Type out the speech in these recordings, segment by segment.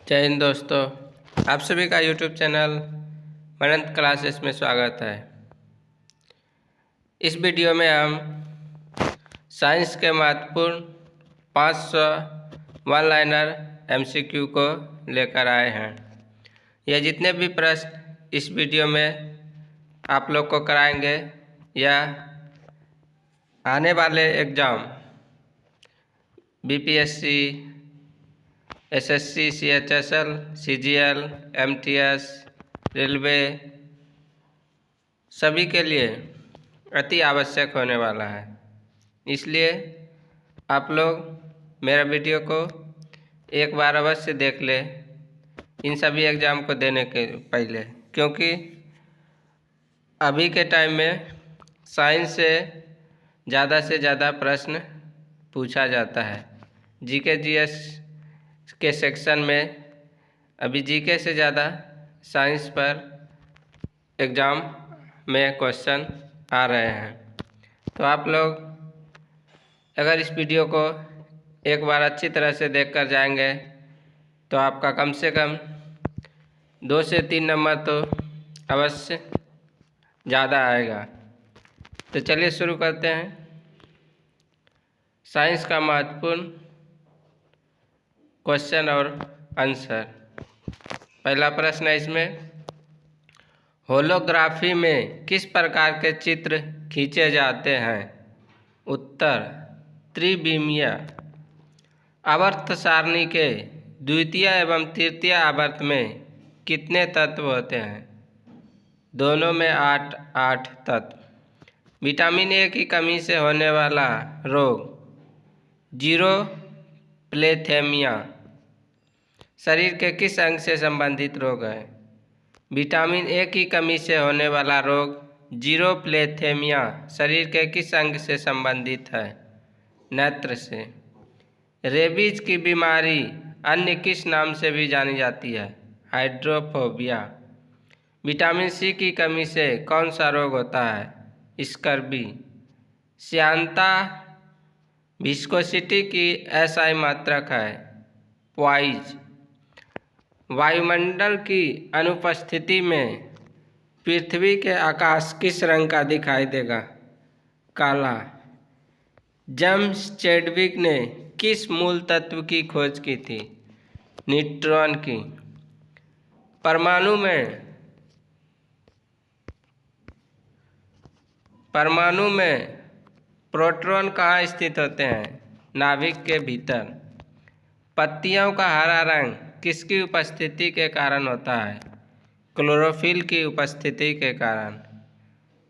जय हिंद दोस्तों, आप सभी का यूट्यूब चैनल मनंत क्लासेस में स्वागत है। इस वीडियो में हम साइंस के महत्वपूर्ण 500 वन लाइनर MCQ को लेकर आए हैं। यह जितने भी प्रश्न इस वीडियो में आप लोग को कराएंगे या आने वाले exam BPSC, SSC, CHSL, CGL, MTS, railway सभी के लिए अति आवश्यक होने वाला है। इसलिए आप लोग मेरा वीडियो को एक बार अवश्य देख ले इन सभी एग्ज़ाम को देने के पहले, क्योंकि अभी के टाइम में साइंस से ज़्यादा प्रश्न पूछा जाता है। GK GS के सेक्शन में अभी GK से ज़्यादा साइंस पर एग्ज़ाम में क्वेश्चन आ रहे हैं। तो आप लोग अगर इस वीडियो को एक बार अच्छी तरह से देखकर जाएंगे तो आपका कम से कम 2 से 3 नंबर तो अवश्य ज़्यादा आएगा। तो चलिए शुरू करते हैं। साइंस का महत्वपूर्ण क्वेश्चन और आंसर। पहला प्रश्न है इसमें, होलोग्राफी में किस प्रकार के चित्र खींचे जाते हैं? उत्तर, त्रिविमीय। आवर्त सारणी के द्वितीय एवं तृतीय आवर्त में कितने तत्व होते हैं? दोनों में 8 तत्व। विटामिन ए की कमी से होने वाला रोग जीरोप्लेथेमिया शरीर के किस अंग से संबंधित रोग है? विटामिन ए की कमी से होने वाला रोग जीरोप्लेथेमिया शरीर के किस अंग से संबंधित है? नेत्र से। रेबीज की बीमारी अन्य किस नाम से भी जानी जाती है? हाइड्रोफोबिया। विटामिन सी की कमी से कौन सा रोग होता है? स्कर्वी। श्यानता विस्कोसिटी की SI मात्रक है? पॉइज। वायुमंडल की अनुपस्थिति में पृथ्वी के आकाश किस रंग का दिखाई देगा? काला। जेम्स चैडविक ने किस मूल तत्व की खोज की थी? न्यूट्रॉन की। परमाणु में प्रोटॉन कहाँ स्थित होते हैं? नाभिक के भीतर। पत्तियों का हरा रंग किसकी उपस्थिति के कारण होता है? क्लोरोफिल की उपस्थिति के कारण।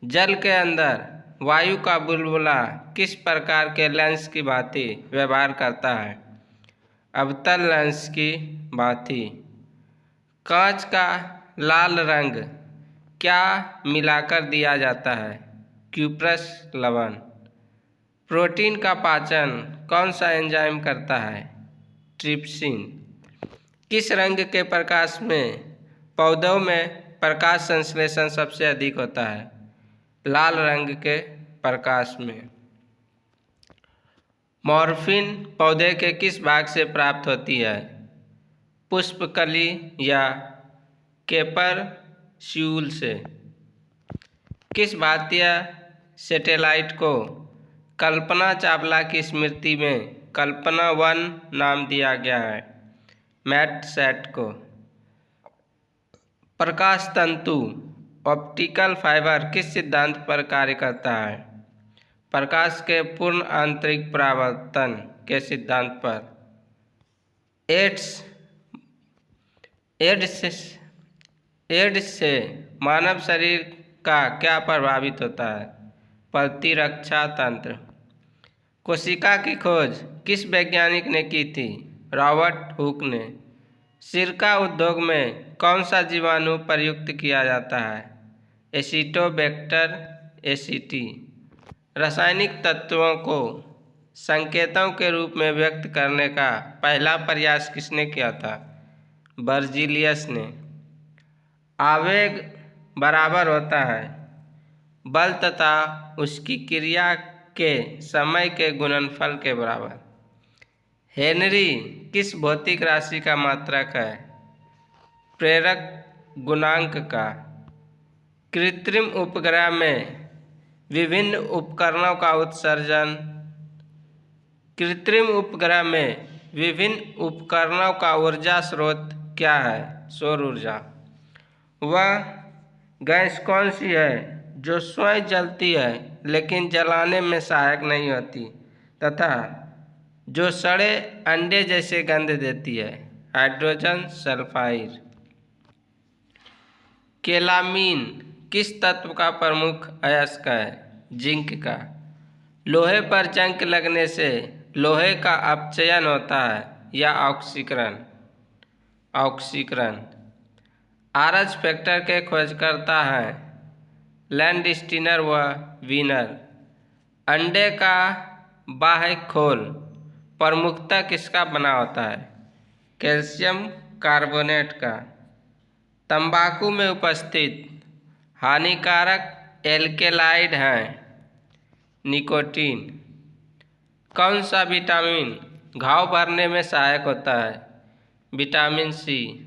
जल के अंदर वायु का बुलबुला किस प्रकार के लेंस की भांति व्यवहार करता है? अवतल लेंस की भांति। कांच का लाल रंग क्या मिलाकर दिया जाता है? क्यूप्रस लवण। प्रोटीन का पाचन कौन सा एंजाइम करता है? ट्रिप्सिन। किस रंग के प्रकाश में पौधों में प्रकाश संश्लेषण सबसे अधिक होता है? लाल रंग के प्रकाश में। मॉर्फिन पौधे के किस भाग से प्राप्त होती है? पुष्पकली या कैप्सूल से। किस भारतीय सैटेलाइट को कल्पना चावला की स्मृति में कल्पना 1 नाम दिया गया है? मैटसैट को। प्रकाश तंतु ऑप्टिकल फाइबर किस सिद्धांत पर कार्य करता है? प्रकाश के पूर्ण आंतरिक परावर्तन के सिद्धांत पर। एड्स से मानव शरीर का क्या प्रभावित होता है? प्रतिरक्षा तंत्र। कोशिका की खोज किस वैज्ञानिक ने की थी? रॉबर्ट हुक ने। सिरका उद्योग में कौन सा जीवाणु प्रयुक्त किया जाता है? Acetobacter ACT. रासायनिक तत्वों को संकेतों के रूप में व्यक्त करने का पहला प्रयास किसने किया था? बर्जीलियस ने। आवेग बराबर होता है बल तथा उसकी क्रिया के समय के गुणनफल के बराबर। हेनरी किस भौतिक राशि का मात्रक है? प्रेरक गुणांक का। कृत्रिम उपग्रह में विभिन्न उपकरणों का उत्सर्जन। कृत्रिम उपग्रह में विभिन्न उपकरणों का ऊर्जा स्रोत क्या है? सौर ऊर्जा। वह गैस कौन सी है जो स्वयं जलती है लेकिन जलाने में सहायक नहीं होती तथा जो सड़े अंडे जैसे गंध देती है? Hydrogen sulphide. केलामीन किस तत्व का प्रमुख अयस्क है? जिंक का। लोहे पर जंग लगने से लोहे का अपचयन होता है या ऑक्सीकरण? ऑक्सीकरण। आरएच फैक्टर के खोजकर्ता हैं लैंडस्टीनर व वीनर। अंडे का बाह्य खोल प्रमुखतः किसका बना होता है? कैल्शियम कार्बोनेट का। तंबाकू में उपस्थित हानिकारक एल्केलाइड हैं निकोटीन। कौन सा विटामिन घाव भरने में सहायक होता है? Vitamin C.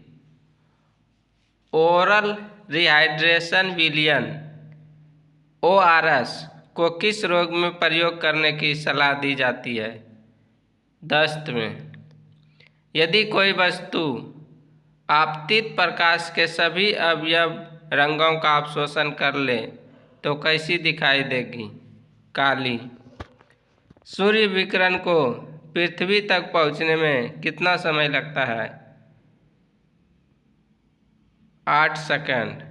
ओरल रिहाइड्रेशन विलियन ORS को किस रोग में प्रयोग करने की सलाह दी जाती है? दस्त में। यदि कोई वस्तु आपतित प्रकाश के सभी अवयव रंगों का अवशोषण कर ले तो कैसी दिखाई देगी? काली। सूर्य विकिरण को पृथ्वी तक पहुंचने में कितना समय लगता है? 8 सेकंड।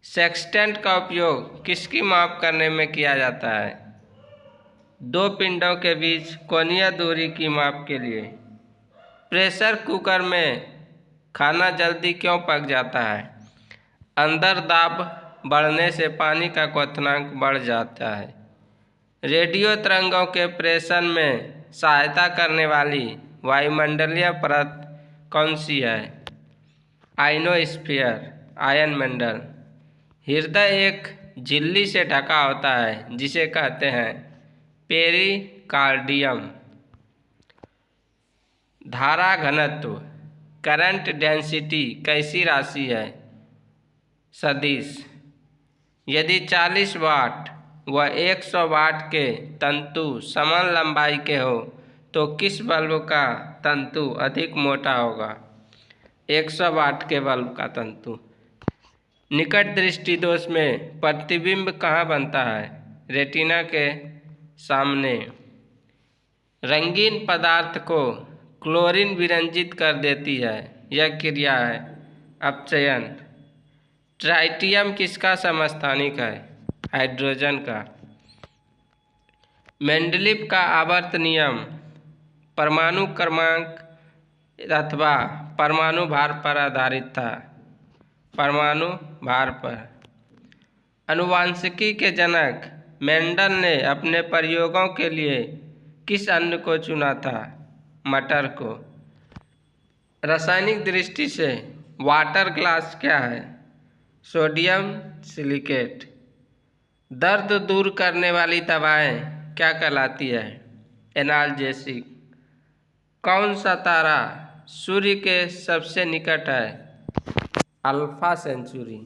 सेक्सटेंट का उपयोग किसकी माप करने में किया जाता है? दो पिंडों के बीच कोणीय दूरी की माप के लिए। प्रेशर कुकर में खाना जल्दी क्यों पक जाता है? अंदर दाब बढ़ने से पानी का क्वथनांक बढ़ जाता है। रेडियो तरंगों के प्रेषण में सहायता करने वाली वायुमंडलीय परत कौन सी है? आयनोस्फीयर आयन मंडल। हृदय एक झिल्ली से ढका होता है जिसे कहते हैं पेरिकार्डियम। धारा घनत्व करंट डेंसिटी कैसी राशि है? सदिश। यदि 40 वाट व 100 वाट के तंतु समान लंबाई के हो तो किस बल्ब का तंतु अधिक मोटा होगा? 100 वाट के बल्ब का तंतु। निकट दृष्टि दोष में प्रतिबिंब कहाँ बनता है? रेटिना के सामने। रंगीन पदार्थ को क्लोरीन विरंजित कर देती है, यह क्रिया है अपचयन। ट्राइटियम किसका समस्थानिक है? हाइड्रोजन का। मेंडलीव का आवर्त नियम परमाणु क्रमांक अथवा परमाणु भार पर आधारित था। परमाणु भार पर। आनुवांशिकी के जनक मेंडल ने अपने प्रयोगों के लिए किस अन्न को चुना था? मटर को। रासायनिक दृष्टि से वाटर ग्लास क्या है? Sodium silicate. दर्द दूर करने वाली दवाएं क्या कहलाती है? एनाल्जेसिक। कौन सा तारा सूर्य के सबसे निकट है? Alpha century.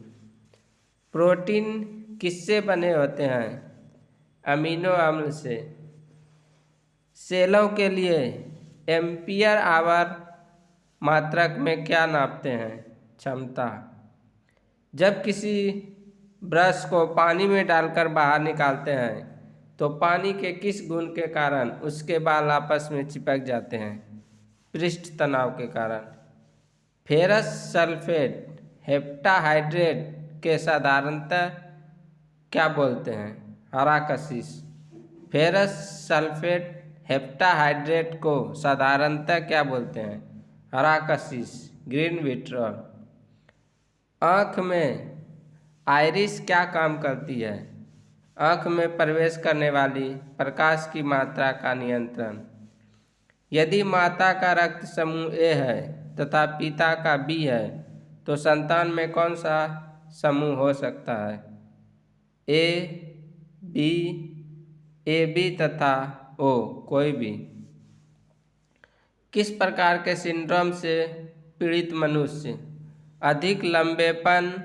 प्रोटीन किससे बने होते हैं? अमीनो अम्ल से। सेलों के लिए एम्पियर आवर मात्रक में क्या नापते हैं? क्षमता। जब किसी ब्रश को पानी में डालकर बाहर निकालते हैं तो पानी के किस गुण के कारण उसके बाल आपस में चिपक जाते हैं? पृष्ठ तनाव के कारण। फेरस सल्फेट हेप्टाहाइड्रेट के साधारणतः क्या बोलते हैं? हरा कशिश। फेरस सल्फेट हेप्टाहाइड्रेट को साधारणतः क्या बोलते हैं? हरा कशिश, ग्रीन विट्रॉल। आँख में आइरिस क्या काम करती है? आँख में प्रवेश करने वाली प्रकाश की मात्रा का नियंत्रण। यदि माता का रक्त समूह ए है तथा पिता का बी है तो संतान में कौन सा समूह हो सकता है? ए बी तथा ओ कोई भी। किस प्रकार के सिंड्रोम से पीड़ित मनुष्य अधिक लंबेपन,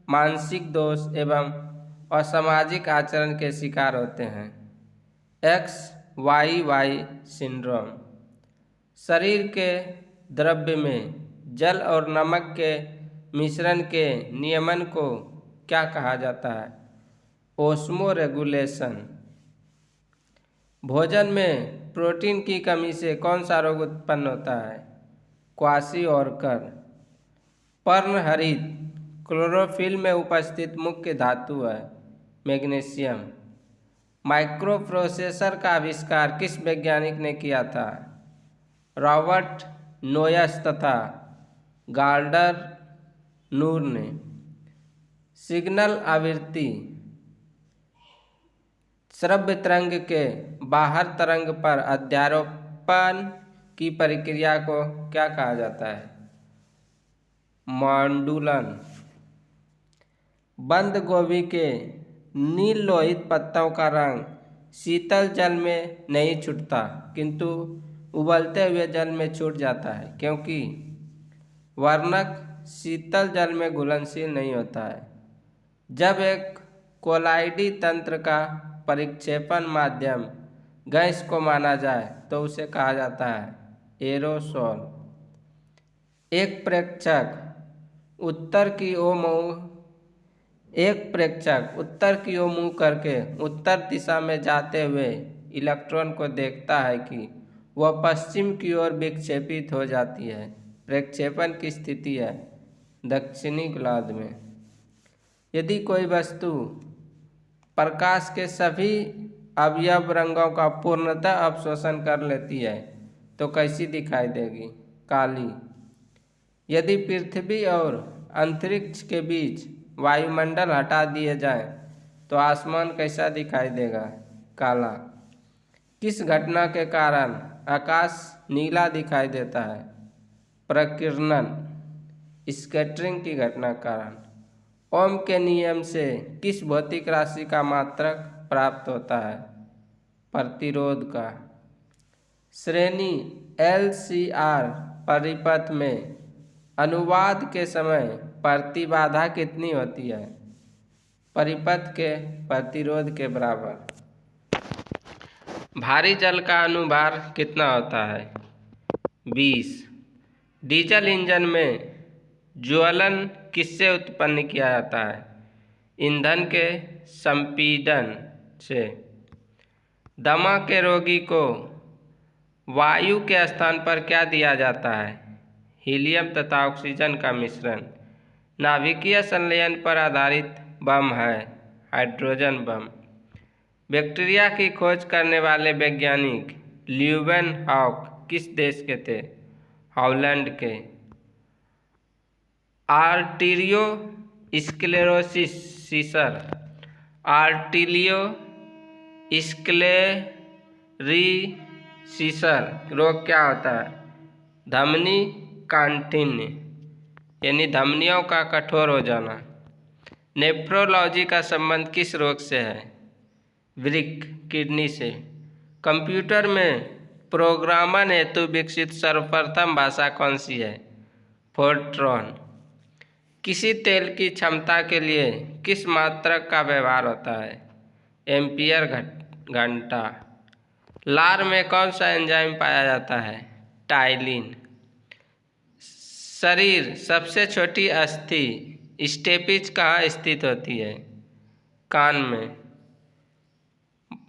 मानसिक दोष एवं असामाजिक आचरण के शिकार होते हैं? XYY syndrome. शरीर के द्रव्य में जल और नमक के मिश्रण के नियमन को क्या कहा जाता है? ओस्मोरेगुलेशन। भोजन में प्रोटीन की कमी से कौन सा रोग उत्पन्न होता है? क्वाशीऑर्कर। पर्णहरित क्लोरोफिल में उपस्थित मुख्य धातु है मैग्नीशियम। माइक्रोप्रोसेसर का आविष्कार किस वैज्ञानिक ने किया था? रॉबर्ट नोयस तथा गार्डनर नूर ने। सिग्नल आवृत्ति श्रव्य तरंग के बाहर तरंग पर अध्यारोपण की प्रक्रिया को क्या कहा जाता है? मॉड्यूलन। बंद गोभी के नील लोहित पत्तों का रंग शीतल जल में नहीं छूटता किंतु उबलते हुए जल में छूट जाता है क्योंकि वर्णक शीतल जल में घुलनशील नहीं होता है। जब एक कोलाइडी तंत्र का परिक्षेपण माध्यम गैस को माना जाए तो उसे कहा जाता है एरोसोल। एक प्रेक्षक उत्तर की ओर मुंह करके उत्तर दिशा में जाते हुए इलेक्ट्रॉन को देखता है कि वह पश्चिम की ओर विक्षेपित हो जाती है। प्रक्षेपण की स्थिति है दक्षिणी गोलार्ध में। यदि कोई वस्तु प्रकाश के सभी अवयव रंगों का पूर्णतः अवशोषण कर लेती है तो कैसी दिखाई देगी? काली। यदि पृथ्वी और अंतरिक्ष के बीच वायुमंडल हटा दिए जाए तो आसमान कैसा दिखाई देगा? काला। किस घटना के कारण आकाश नीला दिखाई देता है? प्रकीर्णन, स्कैटरिंग की घटना के कारण। ओम के नियम से किस भौतिक राशि का मात्रक प्राप्त होता है? प्रतिरोध का। श्रेणी LCR परिपथ में अनुवाद के समय प्रतिबाधा कितनी होती है? परिपथ के प्रतिरोध के बराबर। भारी जल का अनुभार कितना होता है? 20। डीजल इंजन में ज्वलन किससे उत्पन्न किया जाता है? ईंधन के संपीड़न से। दमा के रोगी को वायु के स्थान पर क्या दिया जाता है? हीलियम तथा ऑक्सीजन का मिश्रण। नाभिकीय संलयन पर आधारित बम है हाइड्रोजन बम। बैक्टीरिया की खोज करने वाले वैज्ञानिक ल्यूवेनहॉक किस देश के थे? हॉलैंड के। आर्टीरियो स्क्लेरोसिसर रोग क्या होता है? धमनी काठिन्य यानी धमनियों का कठोर हो जाना। नेफ्रोलॉजी का संबंध किस रोग से है? वृक्क, किडनी से। कंप्यूटर में प्रोग्रामन हेतु विकसित सर्वप्रथम भाषा कौन सी है? फोर्ट्रॉन। किसी तेल की क्षमता के लिए किस मात्रक का व्यवहार होता है? एम्पियर घंटा। लार में कौन सा एंजाइम पाया जाता है? टाइलिन। शरीर सबसे छोटी अस्थि स्टेपिज कहाँ स्थित होती है? कान में।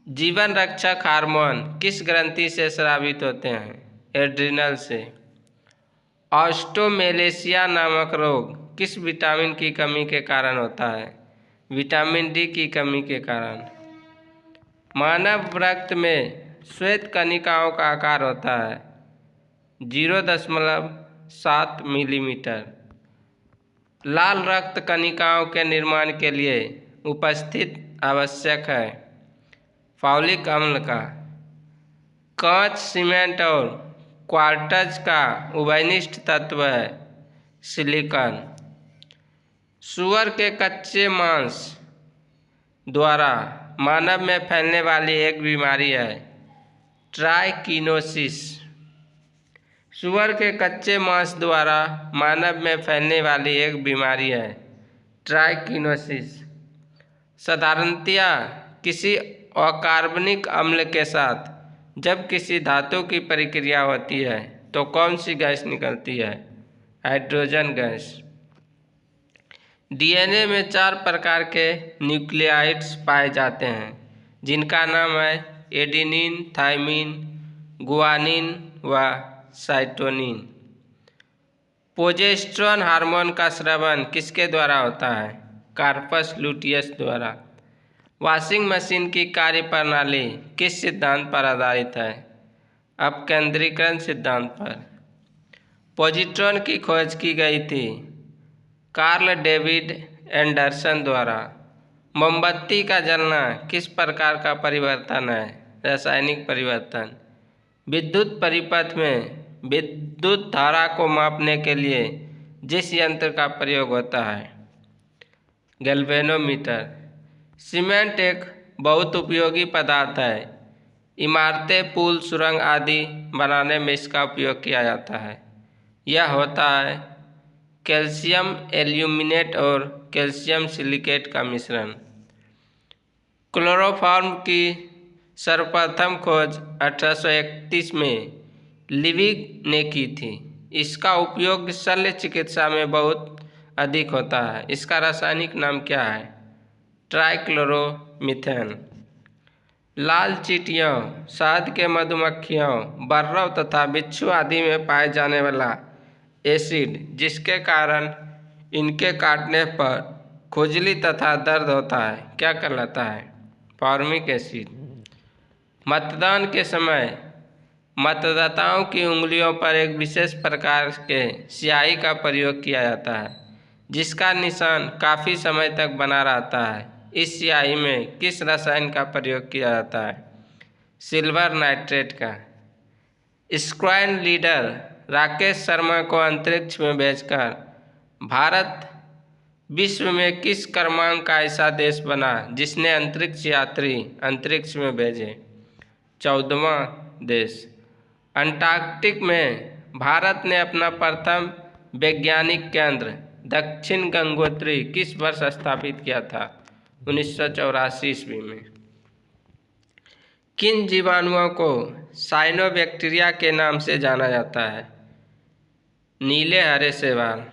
जीवन रक्षक हार्मोन किस ग्रंथि से स्रावित होते हैं? एड्रिनल से। ऑस्टोमेलेसिया नामक रोग किस विटामिन की कमी के कारण होता है? विटामिन D की कमी के कारण। मानव रक्त में श्वेत कणिकाओं का आकार होता है 0.7 मिलीमीटर। लाल रक्त कणिकाओं के निर्माण के लिए उपस्थित आवश्यक है फॉलिक अम्ल का। कांच, सीमेंट और क्वार्ट्ज का उभयनिष्ठ तत्व है सिलिकॉन। सुअर के कच्चे मांस द्वारा मानव में फैलने वाली एक बीमारी है ट्राइकिनोसिस। सूअर के कच्चे मांस द्वारा मानव में फैलने वाली एक बीमारी है ट्राइकिनोसिस। साधारणतया किसी अकार्बनिक अम्ल के साथ जब किसी धातु की प्रक्रिया होती है तो कौन सी गैस निकलती है? Hydrogen gas. डीएनए में 4 प्रकार के न्यूक्लियोटाइड्स पाए जाते हैं जिनका नाम है एडेनिन, थाइमिन, गुआनिन व साइटोसिन। प्रोजेस्टेरोन हार्मोन का स्रावन किसके द्वारा होता है? कार्पस लुटियस द्वारा। वॉशिंग मशीन की कार्यप्रणाली किस सिद्धांत पर आधारित है? अपकेंद्रीकरण सिद्धांत पर। पॉजिट्रॉन की खोज की गई थी कार्ल डेविड एंडरसन द्वारा। मोमबत्ती का जलना किस प्रकार का परिवर्तन है? रासायनिक परिवर्तन। विद्युत परिपथ में विद्युत धारा को मापने के लिए जिस यंत्र का प्रयोग होता है? गैल्वेनोमीटर। सीमेंट एक बहुत उपयोगी पदार्थ है। इमारतें, पुल, सुरंग आदि बनाने में इसका उपयोग किया जाता है। यह होता है कैल्शियम एल्यूमिनेट और कैल्शियम सिलिकेट का मिश्रण। क्लोरोफॉर्म की सर्वप्रथम खोज 1831 में लिविग ने की थी। इसका उपयोग शल्य चिकित्सा में बहुत अधिक होता है। इसका रासायनिक नाम क्या है? ट्राइक्लोरोमीथेन। लाल चींटियों, शहद के मधुमक्खियों, बर्रव तथा बिच्छू आदि में पाए जाने वाला एसिड जिसके कारण इनके काटने पर खुजली तथा दर्द होता है क्या कहलाता है? Formic acid. मतदान के समय मतदाताओं की उंगलियों पर एक विशेष प्रकार के स्याही का प्रयोग किया जाता है जिसका निशान काफ़ी समय तक बना रहता है। इस स्याही में किस रसायन का प्रयोग किया जाता है? सिल्वर नाइट्रेट का। स्क्वाड लीडर राकेश शर्मा को अंतरिक्ष में भेजकर भारत विश्व में किस क्रमांक का ऐसा देश बना जिसने अंतरिक्ष यात्री अंतरिक्ष में भेजे? 14वां देश। अंटार्कटिक में भारत ने अपना प्रथम वैज्ञानिक केंद्र दक्षिण गंगोत्री किस वर्ष स्थापित किया था? 1984 ईस्वी में। किन जीवाणुओं को साइनोबैक्टीरिया के नाम से जाना जाता है? नीले हरे शैवाल।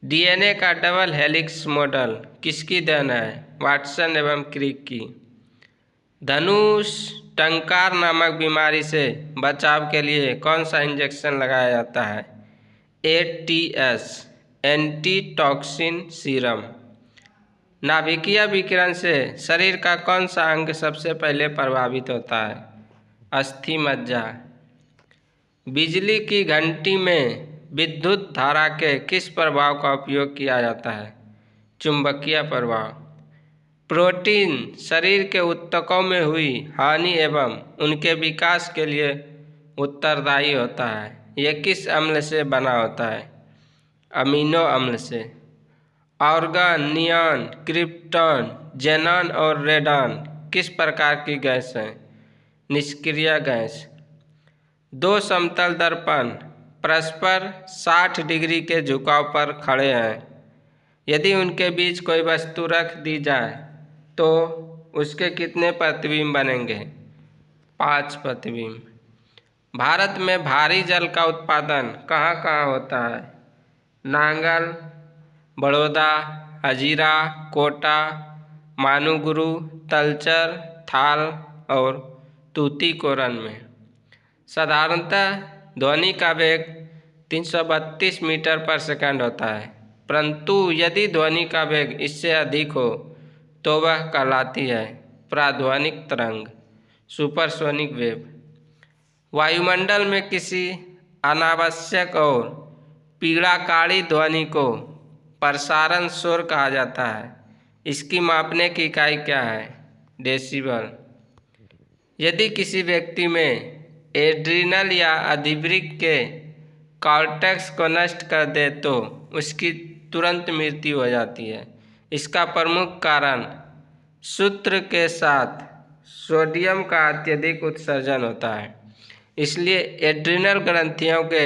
डीएनए का डबल हेलिक्स मॉडल किसकी देन है? वाटसन एवं क्रिक की। धनुष टंकार नामक बीमारी से बचाव के लिए कौन सा इंजेक्शन लगाया जाता है? ATS anti toxin serum. नाभिकीय विकिरण से शरीर का कौन सा अंग सबसे पहले प्रभावित होता है? अस्थि मज्जा। बिजली की घंटी में विद्युत धारा के किस प्रभाव का उपयोग किया जाता है? चुंबकीय प्रभाव। प्रोटीन शरीर के ऊतकों में हुई हानि एवं उनके विकास के लिए उत्तरदायी होता है। यह किस अम्ल से बना होता है? अमीनो अम्ल से। आर्गन, नियॉन, क्रिप्टॉन, जेनॉन और रेडॉन किस प्रकार की गैस है? निष्क्रिय गैस। 2 समतल दर्पण परस्पर 60 डिग्री के झुकाव पर खड़े हैं। यदि उनके बीच कोई वस्तु रख दी जाए तो उसके कितने प्रतिबिंब बनेंगे? 5 प्रतिबिंब। भारत में भारी जल का उत्पादन कहाँ कहाँ होता है? नांगल, बड़ौदा, हजीरा, कोटा, मानूगुरु, तलचर, थाल और तूतीकोरन में। साधारणतः ध्वनि का वेग 332 मीटर पर सेकंड होता है, परंतु यदि ध्वनि का वेग इससे अधिक हो तो वह कहलाती है प्राध्वनिक तरंग, सुपरसोनिक वेव। वायुमंडल में किसी अनावश्यक और पीड़ाकारी ध्वनि को प्रसारण शोर कहा जाता है। इसकी मापने की इकाई क्या है? डेसिबल। यदि किसी व्यक्ति में एड्रिनल या अधिवृक्क के कॉर्टेक्स को नष्ट कर दे तो उसकी तुरंत मृत्यु हो जाती है। इसका प्रमुख कारण सूत्र के साथ सोडियम का अत्यधिक उत्सर्जन होता है। इसलिए एड्रिनल ग्रंथियों के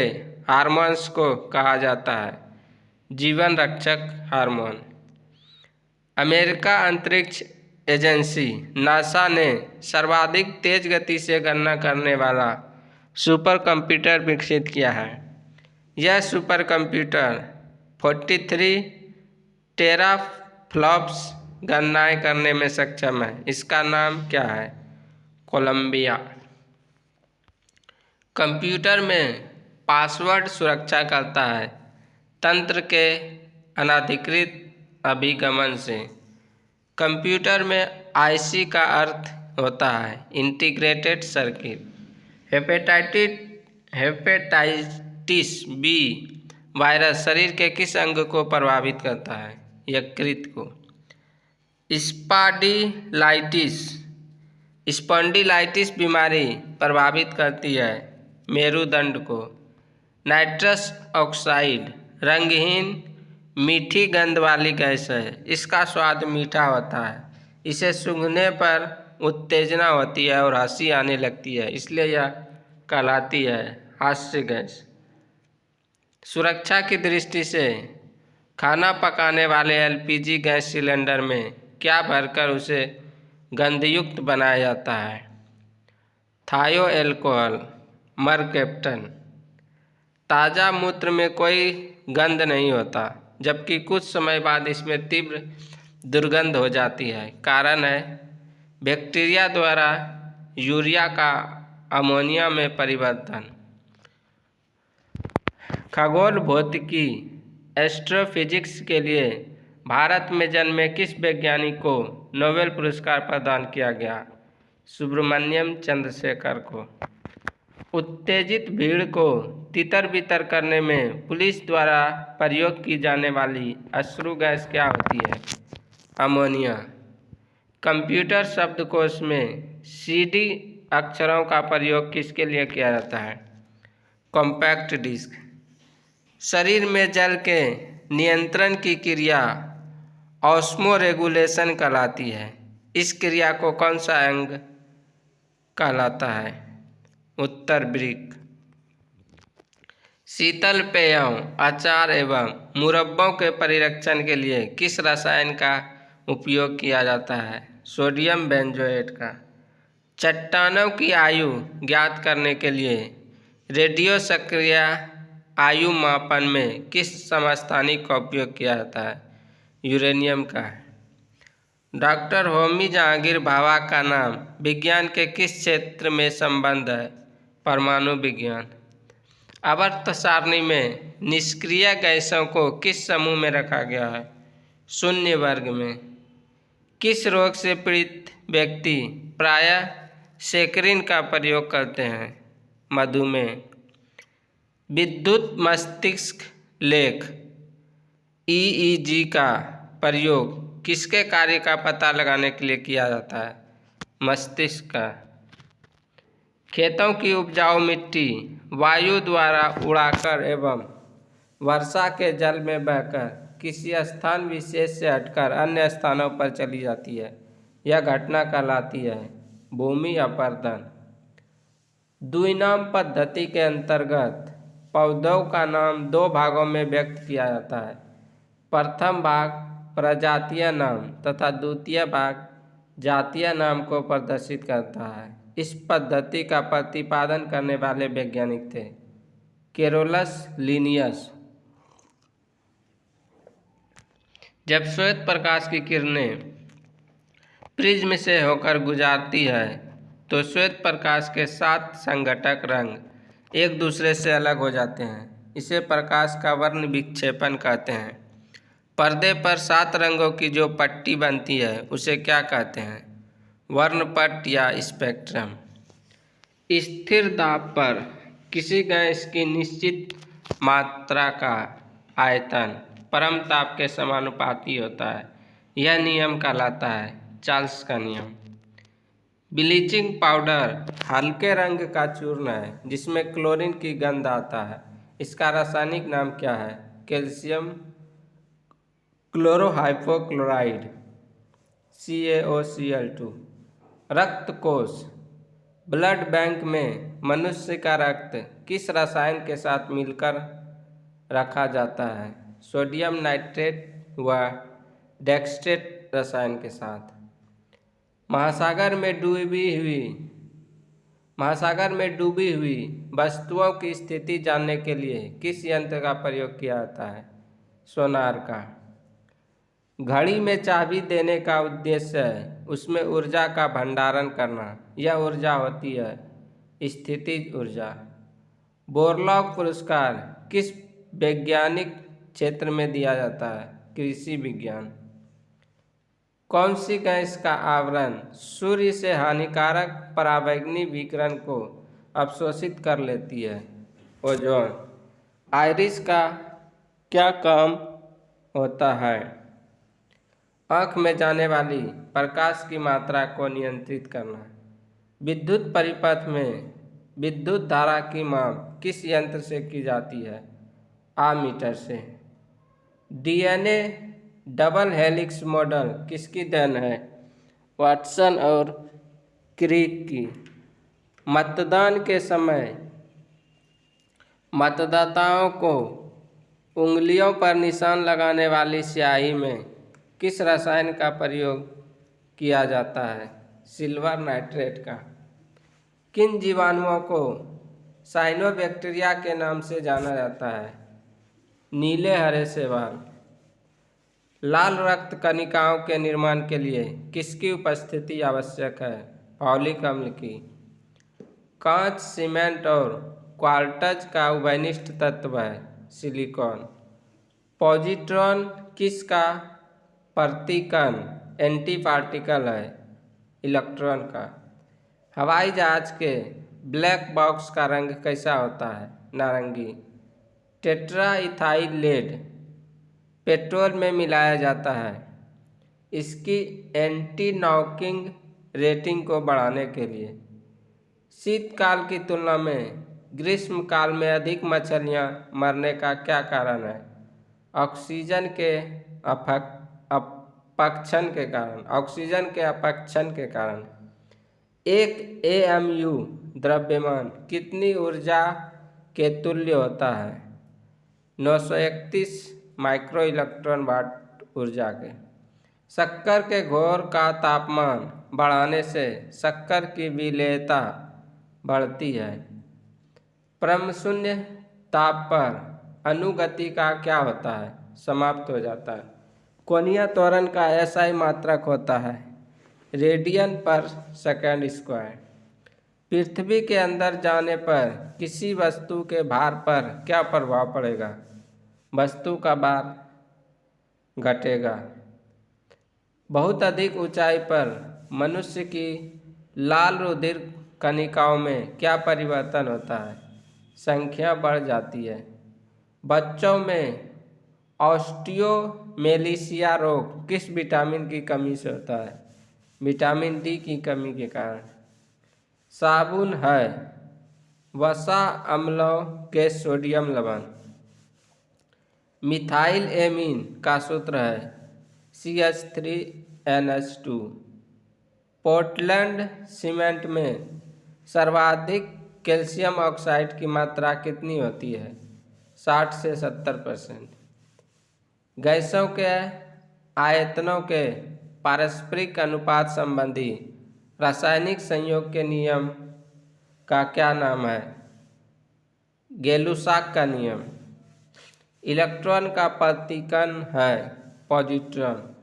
हार्मोन्स को कहा जाता है जीवन रक्षक हार्मोन। अमेरिका अंतरिक्ष एजेंसी नासा ने सर्वाधिक तेज गति से गणना करने वाला सुपर कंप्यूटर विकसित किया है। यह सुपर कंप्यूटर 43 टेराफ्लॉप्स गणनाएं करने में सक्षम है। इसका नाम क्या है? कोलंबिया। कंप्यूटर में पासवर्ड सुरक्षा करता है तंत्र के अनधिकृत अभिगमन से। कंप्यूटर में आईसी का अर्थ होता है integrated circuit. Hepatitis B virus शरीर के किस अंग को प्रभावित करता है? यकृत को। स्पॉन्डिलाइटिस बीमारी प्रभावित करती है मेरुदंड को। नाइट्रस ऑक्साइड रंगहीन मीठी गंध वाली गैस है। इसका स्वाद मीठा होता है। इसे सूंघने पर उत्तेजना होती है और हंसी आने लगती है, इसलिए यह कहलाती है हास्य गैस। सुरक्षा की दृष्टि से खाना पकाने वाले एलपीजी गैस सिलेंडर में क्या भरकर उसे गंधयुक्त बनाया जाता है? थायो एल्कोहल, मरकेप्टन। ताज़ा मूत्र में कोई गंध नहीं होता, जबकि कुछ समय बाद इसमें तीव्र दुर्गंध हो जाती है। कारण है बैक्टीरिया द्वारा यूरिया का अमोनिया में परिवर्तन। खगोल भौतिकी एस्ट्रोफिजिक्स के लिए भारत में जन्मे किस वैज्ञानिक को नोबेल पुरस्कार प्रदान किया गया? सुब्रमण्यम चंद्रशेखर को। उत्तेजित भीड़ को तितर बितर करने में पुलिस द्वारा प्रयोग की जाने वाली अश्रु गैस क्या होती है? अमोनिया। कंप्यूटर शब्दकोश में सीडी अक्षरों का प्रयोग किसके लिए किया जाता है? Compact disc. शरीर में जल के नियंत्रण की क्रिया ऑस्मोरेगुलेशन कहलाती है। इस क्रिया को कौन सा अंग कहलाता है? उत्तर वृक्क। शीतल पेयों, अचार एवं मुरब्बों के परिरक्षण के लिए किस रसायन का उपयोग किया जाता है? सोडियम बेंजोएट का। चट्टानों की आयु ज्ञात करने के लिए रेडियो सक्रिय आयु मापन में किस समस्थानिक का उपयोग किया जाता है? यूरेनियम का। डॉक्टर होमी जहांगीर भाभा का नाम विज्ञान के किस क्षेत्र में संबंध है? परमाणु विज्ञान। आवर्त सारणी में निष्क्रिय गैसों को किस समूह में रखा गया है? शून्य वर्ग में। किस रोग से पीड़ित व्यक्ति प्रायः सेक्रिन का प्रयोग करते हैं? मधुमेह। विद्युत मस्तिष्क लेख ईईजी का प्रयोग किसके कार्य का पता लगाने के लिए किया जाता है? मस्तिष्क का। खेतों की उपजाऊ मिट्टी वायु द्वारा उड़ाकर एवं वर्षा के जल में बहकर किसी स्थान विशेष से हटकर अन्य स्थानों पर चली जाती है। यह घटना कहलाती है भूमि अपरदन। द्विनाम पद्धति के अंतर्गत पौधों का नाम दो भागों में व्यक्त किया जाता है। प्रथम भाग प्रजातीय नाम तथा द्वितीय भाग जातीय नाम को प्रदर्शित करता है। इस पद्धति का प्रतिपादन करने वाले वैज्ञानिक थे कैरोलस लिनियस। जब श्वेत प्रकाश की किरणें प्रिज्म से होकर गुजरती है तो श्वेत प्रकाश के 7 संघटक रंग एक दूसरे से अलग हो जाते हैं। इसे प्रकाश का वर्ण विक्षेपण कहते हैं। पर्दे पर 7 रंगों की जो पट्टी बनती है उसे क्या कहते हैं? वर्णपट या स्पेक्ट्रम। स्थिर दाब पर किसी गैस की निश्चित मात्रा का आयतन परम ताप के समानुपाती होता है। यह नियम कहलाता है चार्ल्स का नियम। ब्लीचिंग पाउडर हल्के रंग का चूर्ण है जिसमें क्लोरीन की गंध आता है। इसका रासायनिक नाम क्या है? Calcium chlorohypochloride CaOCl2। रक्त कोष ब्लड बैंक में मनुष्य का रक्त किस रसायन के साथ मिलकर रखा जाता है? सोडियम नाइट्रेट व डेक्सट्रेट रसायन के साथ। महासागर में डूबी हुई वस्तुओं की स्थिति जानने के लिए किस यंत्र का प्रयोग किया जाता है? सोनार का। घड़ी में चाबी देने का उद्देश्य है उसमें ऊर्जा का भंडारण करना। यह ऊर्जा होती है स्थितिज ऊर्जा। बोरलॉग पुरस्कार किस वैज्ञानिक क्षेत्र में दिया जाता है? कृषि विज्ञान। कौन सी गैस का आवरण सूर्य से हानिकारक पराबैंगनी विकिरण को अवशोषित कर लेती है? ओजोन। आइरिस का क्या काम होता है? आँख में जाने वाली प्रकाश की मात्रा को नियंत्रित करना। विद्युत परिपथ में विद्युत धारा की माप किस यंत्र से की जाती है? आमीटर से। डीएनए डबल हेलिक्स मॉडल किसकी देन है? वाटसन और क्रिक की। मतदान के समय मतदाताओं को उंगलियों पर निशान लगाने वाली स्याही में किस रसायन का प्रयोग किया जाता है? सिल्वर नाइट्रेट का। किन जीवाणुओं को साइनोबैक्टीरिया के नाम से जाना जाता है? नीले हरे शैवाल। लाल रक्त कणिकाओं के निर्माण के लिए किसकी उपस्थिति आवश्यक है? फॉलिक अम्ल की। कांच, सीमेंट और क्वार्ट्ज का उभयनिष्ठ तत्व है सिलिकॉन। पॉजिट्रॉन किसका प्रतिकण एंटी पार्टिकल है? इलेक्ट्रॉन का। हवाई जहाज के ब्लैक बॉक्स का रंग कैसा होता है? नारंगी। टेट्रा इथाइलेट पेट्रोल में मिलाया जाता है इसकी एंटी नॉकिंग रेटिंग को बढ़ाने के लिए। शीतकाल की तुलना में ग्रीष्म काल में अधिक मछलियां मरने का क्या कारण है? ऑक्सीजन के अपक्षन के कारण। ऑक्सीजन के अपक्षन के कारण। एक एएमयू द्रव्यमान कितनी ऊर्जा के तुल्य होता है? 931 माइक्रो इलेक्ट्रॉन वाट ऊर्जा के। शक्कर के घोर का तापमान बढ़ाने से शक्कर की विलेयता बढ़ती है। परम शून्य ताप पर अनुगति का क्या होता है? समाप्त हो जाता है। कोणीय त्वरण का SI मात्रक होता है रेडियन पर सेकंड स्क्वायर। पृथ्वी के अंदर जाने पर किसी वस्तु के भार पर क्या प्रभाव पड़ेगा? वस्तु का भार घटेगा। बहुत अधिक ऊंचाई पर मनुष्य की लाल रुधिर कणिकाओं में क्या परिवर्तन होता है? संख्या बढ़ जाती है। बच्चों में ऑस्टियोमेलिशिया रोग किस विटामिन की कमी से होता है? विटामिन डी की कमी के कारण। साबुन है वसा अम्लों के सोडियम लवण। मिथाइल एमीन का सूत्र है CH3NH2। पोर्टलैंड सीमेंट में सर्वाधिक कैल्शियम ऑक्साइड की मात्रा कितनी होती है? 60 से 70%। गैसों के आयतनों के पारस्परिक अनुपात संबंधी रासायनिक संयोग के नियम का क्या नाम है? गै-लुसाक का नियम। इलेक्ट्रॉन का प्रतिकण है पॉजिट्रॉन।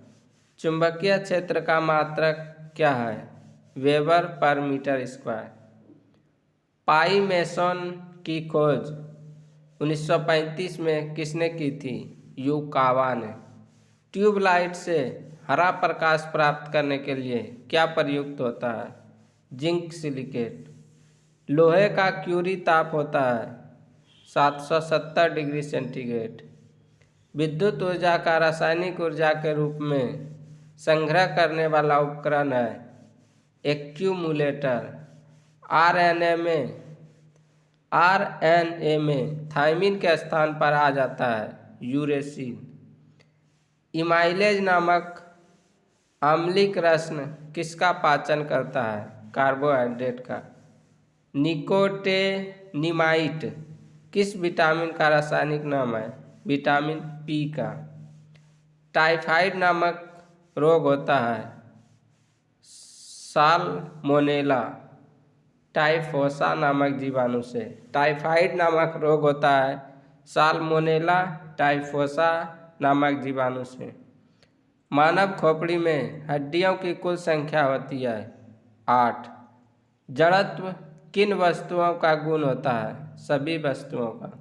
चुंबकीय क्षेत्र का मात्रक क्या है? वेबर पर मीटर स्क्वायर। पाई मेसन की खोज 1935 में किसने की थी? युकावा ने। ट्यूबलाइट से हरा प्रकाश प्राप्त करने के लिए क्या प्रयुक्त होता है? Zinc silicate. लोहे का क्यूरी ताप होता है 770 डिग्री सेंटीग्रेड। विद्युत ऊर्जा का रासायनिक ऊर्जा के रूप में संग्रह करने वाला उपकरण है एक्यूमुलेटर। आरएनए में थायमिन के स्थान पर आ जाता है यूरेसिल। इमाइलेज नामक अम्लिक रत्न किसका पाचन करता है? कार्बोहाइड्रेट का। निकोटिनिमाइड किस विटामिन का रासायनिक नाम है? विटामिन पी का। टाइफाइड नामक रोग होता है साल्मोनेला टाइफोसा नामक जीवाणु से। टाइफाइड नामक रोग होता है साल्मोनेला टाइफोसा नामक जीवाणु से। मानव खोपड़ी में हड्डियों की कुल संख्या होती है 8। जड़त्व किन वस्तुओं का गुण होता है? सभी वस्तुओं का।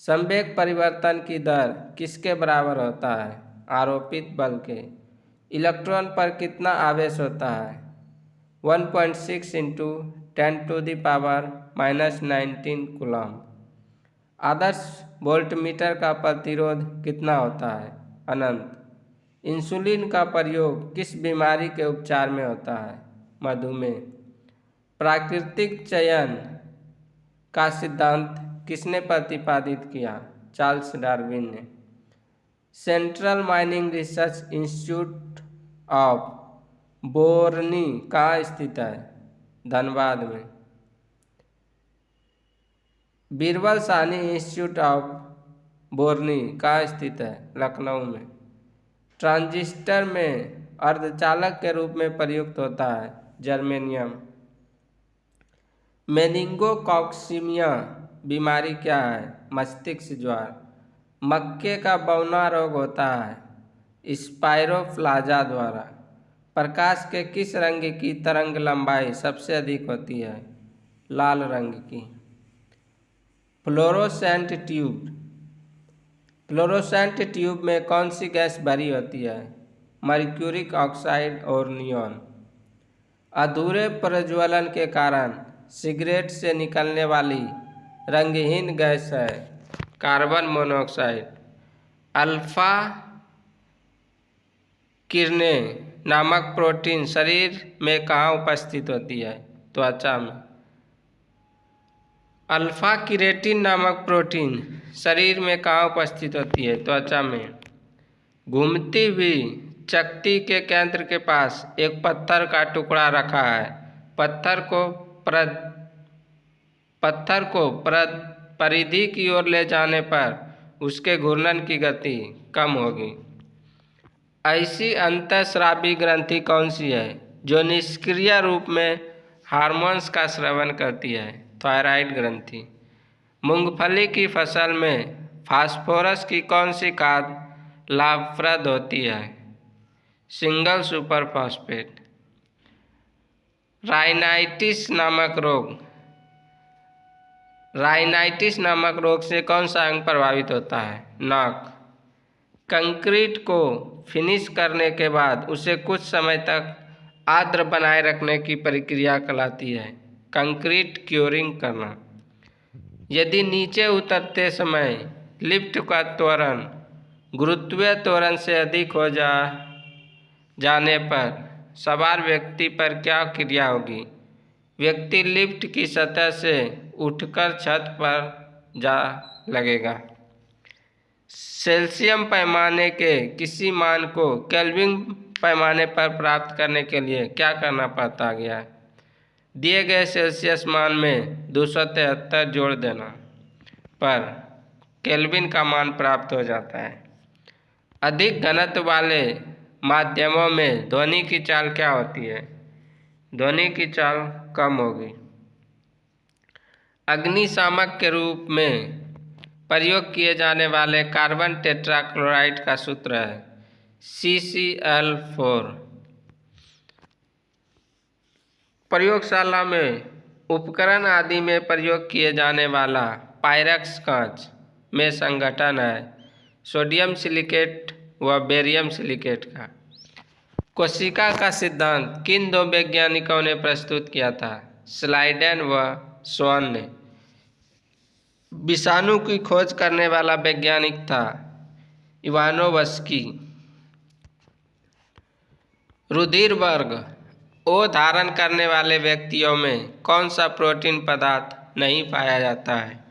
संवेग परिवर्तन की दर किसके बराबर होता है? आरोपित बल के। इलेक्ट्रॉन पर कितना आवेश होता है? 1.6 इंटू 10⁻⁻19 कूलम। आदर्श वोल्टमीटर का प्रतिरोध कितना होता है? अनंत। इंसुलिन का प्रयोग किस बीमारी के उपचार में होता है? मधुमेह। प्राकृतिक चयन का सिद्धांत किसने प्रतिपादित किया? चार्ल्स डार्विन ने। Central mining research institute of बोरनी कहाँ स्थित है? धनबाद में। बीरबल साहनी इंस्टीट्यूट ऑफ बोरनी कहाँ स्थित है? लखनऊ में। ट्रांजिस्टर में अर्धचालक के रूप में प्रयुक्त होता है जर्मेनियम। मेनिंगोकॉक्सीमिया बीमारी क्या है? मस्तिष्क ज्वर। मक्के का बौना रोग होता है स्पाइरोफ्लाजा द्वारा। प्रकाश के किस रंग की तरंग लंबाई सबसे अधिक होती है? लाल रंग की। Fluorescent tube. फ्लोरोसेंट ट्यूब में कौन सी गैस भरी होती है? मर्क्यूरिक ऑक्साइड और नियॉन। अधूरे प्रज्वलन के कारण सिगरेट से निकलने वाली रंगहीन गैस है कार्बन मोनोऑक्साइड। अल्फा किरणें नामक प्रोटीन शरीर में कहाँ उपस्थित होती है? त्वचा में। अल्फा किरेटिन नामक प्रोटीन शरीर में कहाँ उपस्थित होती है? त्वचा में। घूमती हुई चकती के केंद्र के पास एक पत्थर का टुकड़ा रखा है। पत्थर को परिधि की ओर ले जाने पर उसके घूर्णन की गति कम होगी। ऐसी अंतःस्रावी ग्रंथि कौन सी है जो निष्क्रिय रूप में हार्मोन्स का स्रावन करती है? थायराइड ग्रंथि। मूंगफली की फसल में फास्फोरस की कौन सी खाद लाभप्रद होती है? Single super phosphate. राइनाइटिस नामक रोग से कौन सा अंग प्रभावित होता है? नाक। कंक्रीट को फिनिश करने के बाद उसे कुछ समय तक आर्द्र बनाए रखने की प्रक्रिया कहलाती है कंक्रीट क्योरिंग करना। यदि नीचे उतरते समय लिफ्ट का त्वरण गुरुत्वीय त्वरण से अधिक हो जाने पर सवार व्यक्ति पर क्या क्रिया होगी? व्यक्ति लिफ्ट की सतह से उठकर छत पर जा लगेगा। सेल्सियम पैमाने के किसी मान को केल्विन पैमाने पर प्राप्त करने के लिए क्या करना पड़ता गया है? दिए गए सेल्सियस मान में 273 जोड़ देना पर केल्विन का मान प्राप्त हो जाता है। अधिक घनत्व वाले माध्यमों में ध्वनि की चाल क्या होती है? ध्वनि की चाल कम होगी। अग्निशामक के रूप में प्रयोग किए जाने वाले कार्बन टेट्राक्लोराइड का सूत्र है CCl4। प्रयोगशाला में उपकरण आदि में प्रयोग किए जाने वाला पायरक्स कांच में संघटन है सोडियम सिलिकेट व बेरियम सिलिकेट का। कोशिका का सिद्धांत किन दो वैज्ञानिकों ने प्रस्तुत किया था? स्लाइडेन व स्वान ने। विषाणु की खोज करने वाला वैज्ञानिक था इवानोव्स्की। रुधिर वर्ग ओ धारण करने वाले व्यक्तियों में कौन सा प्रोटीन पदार्थ नहीं पाया जाता है?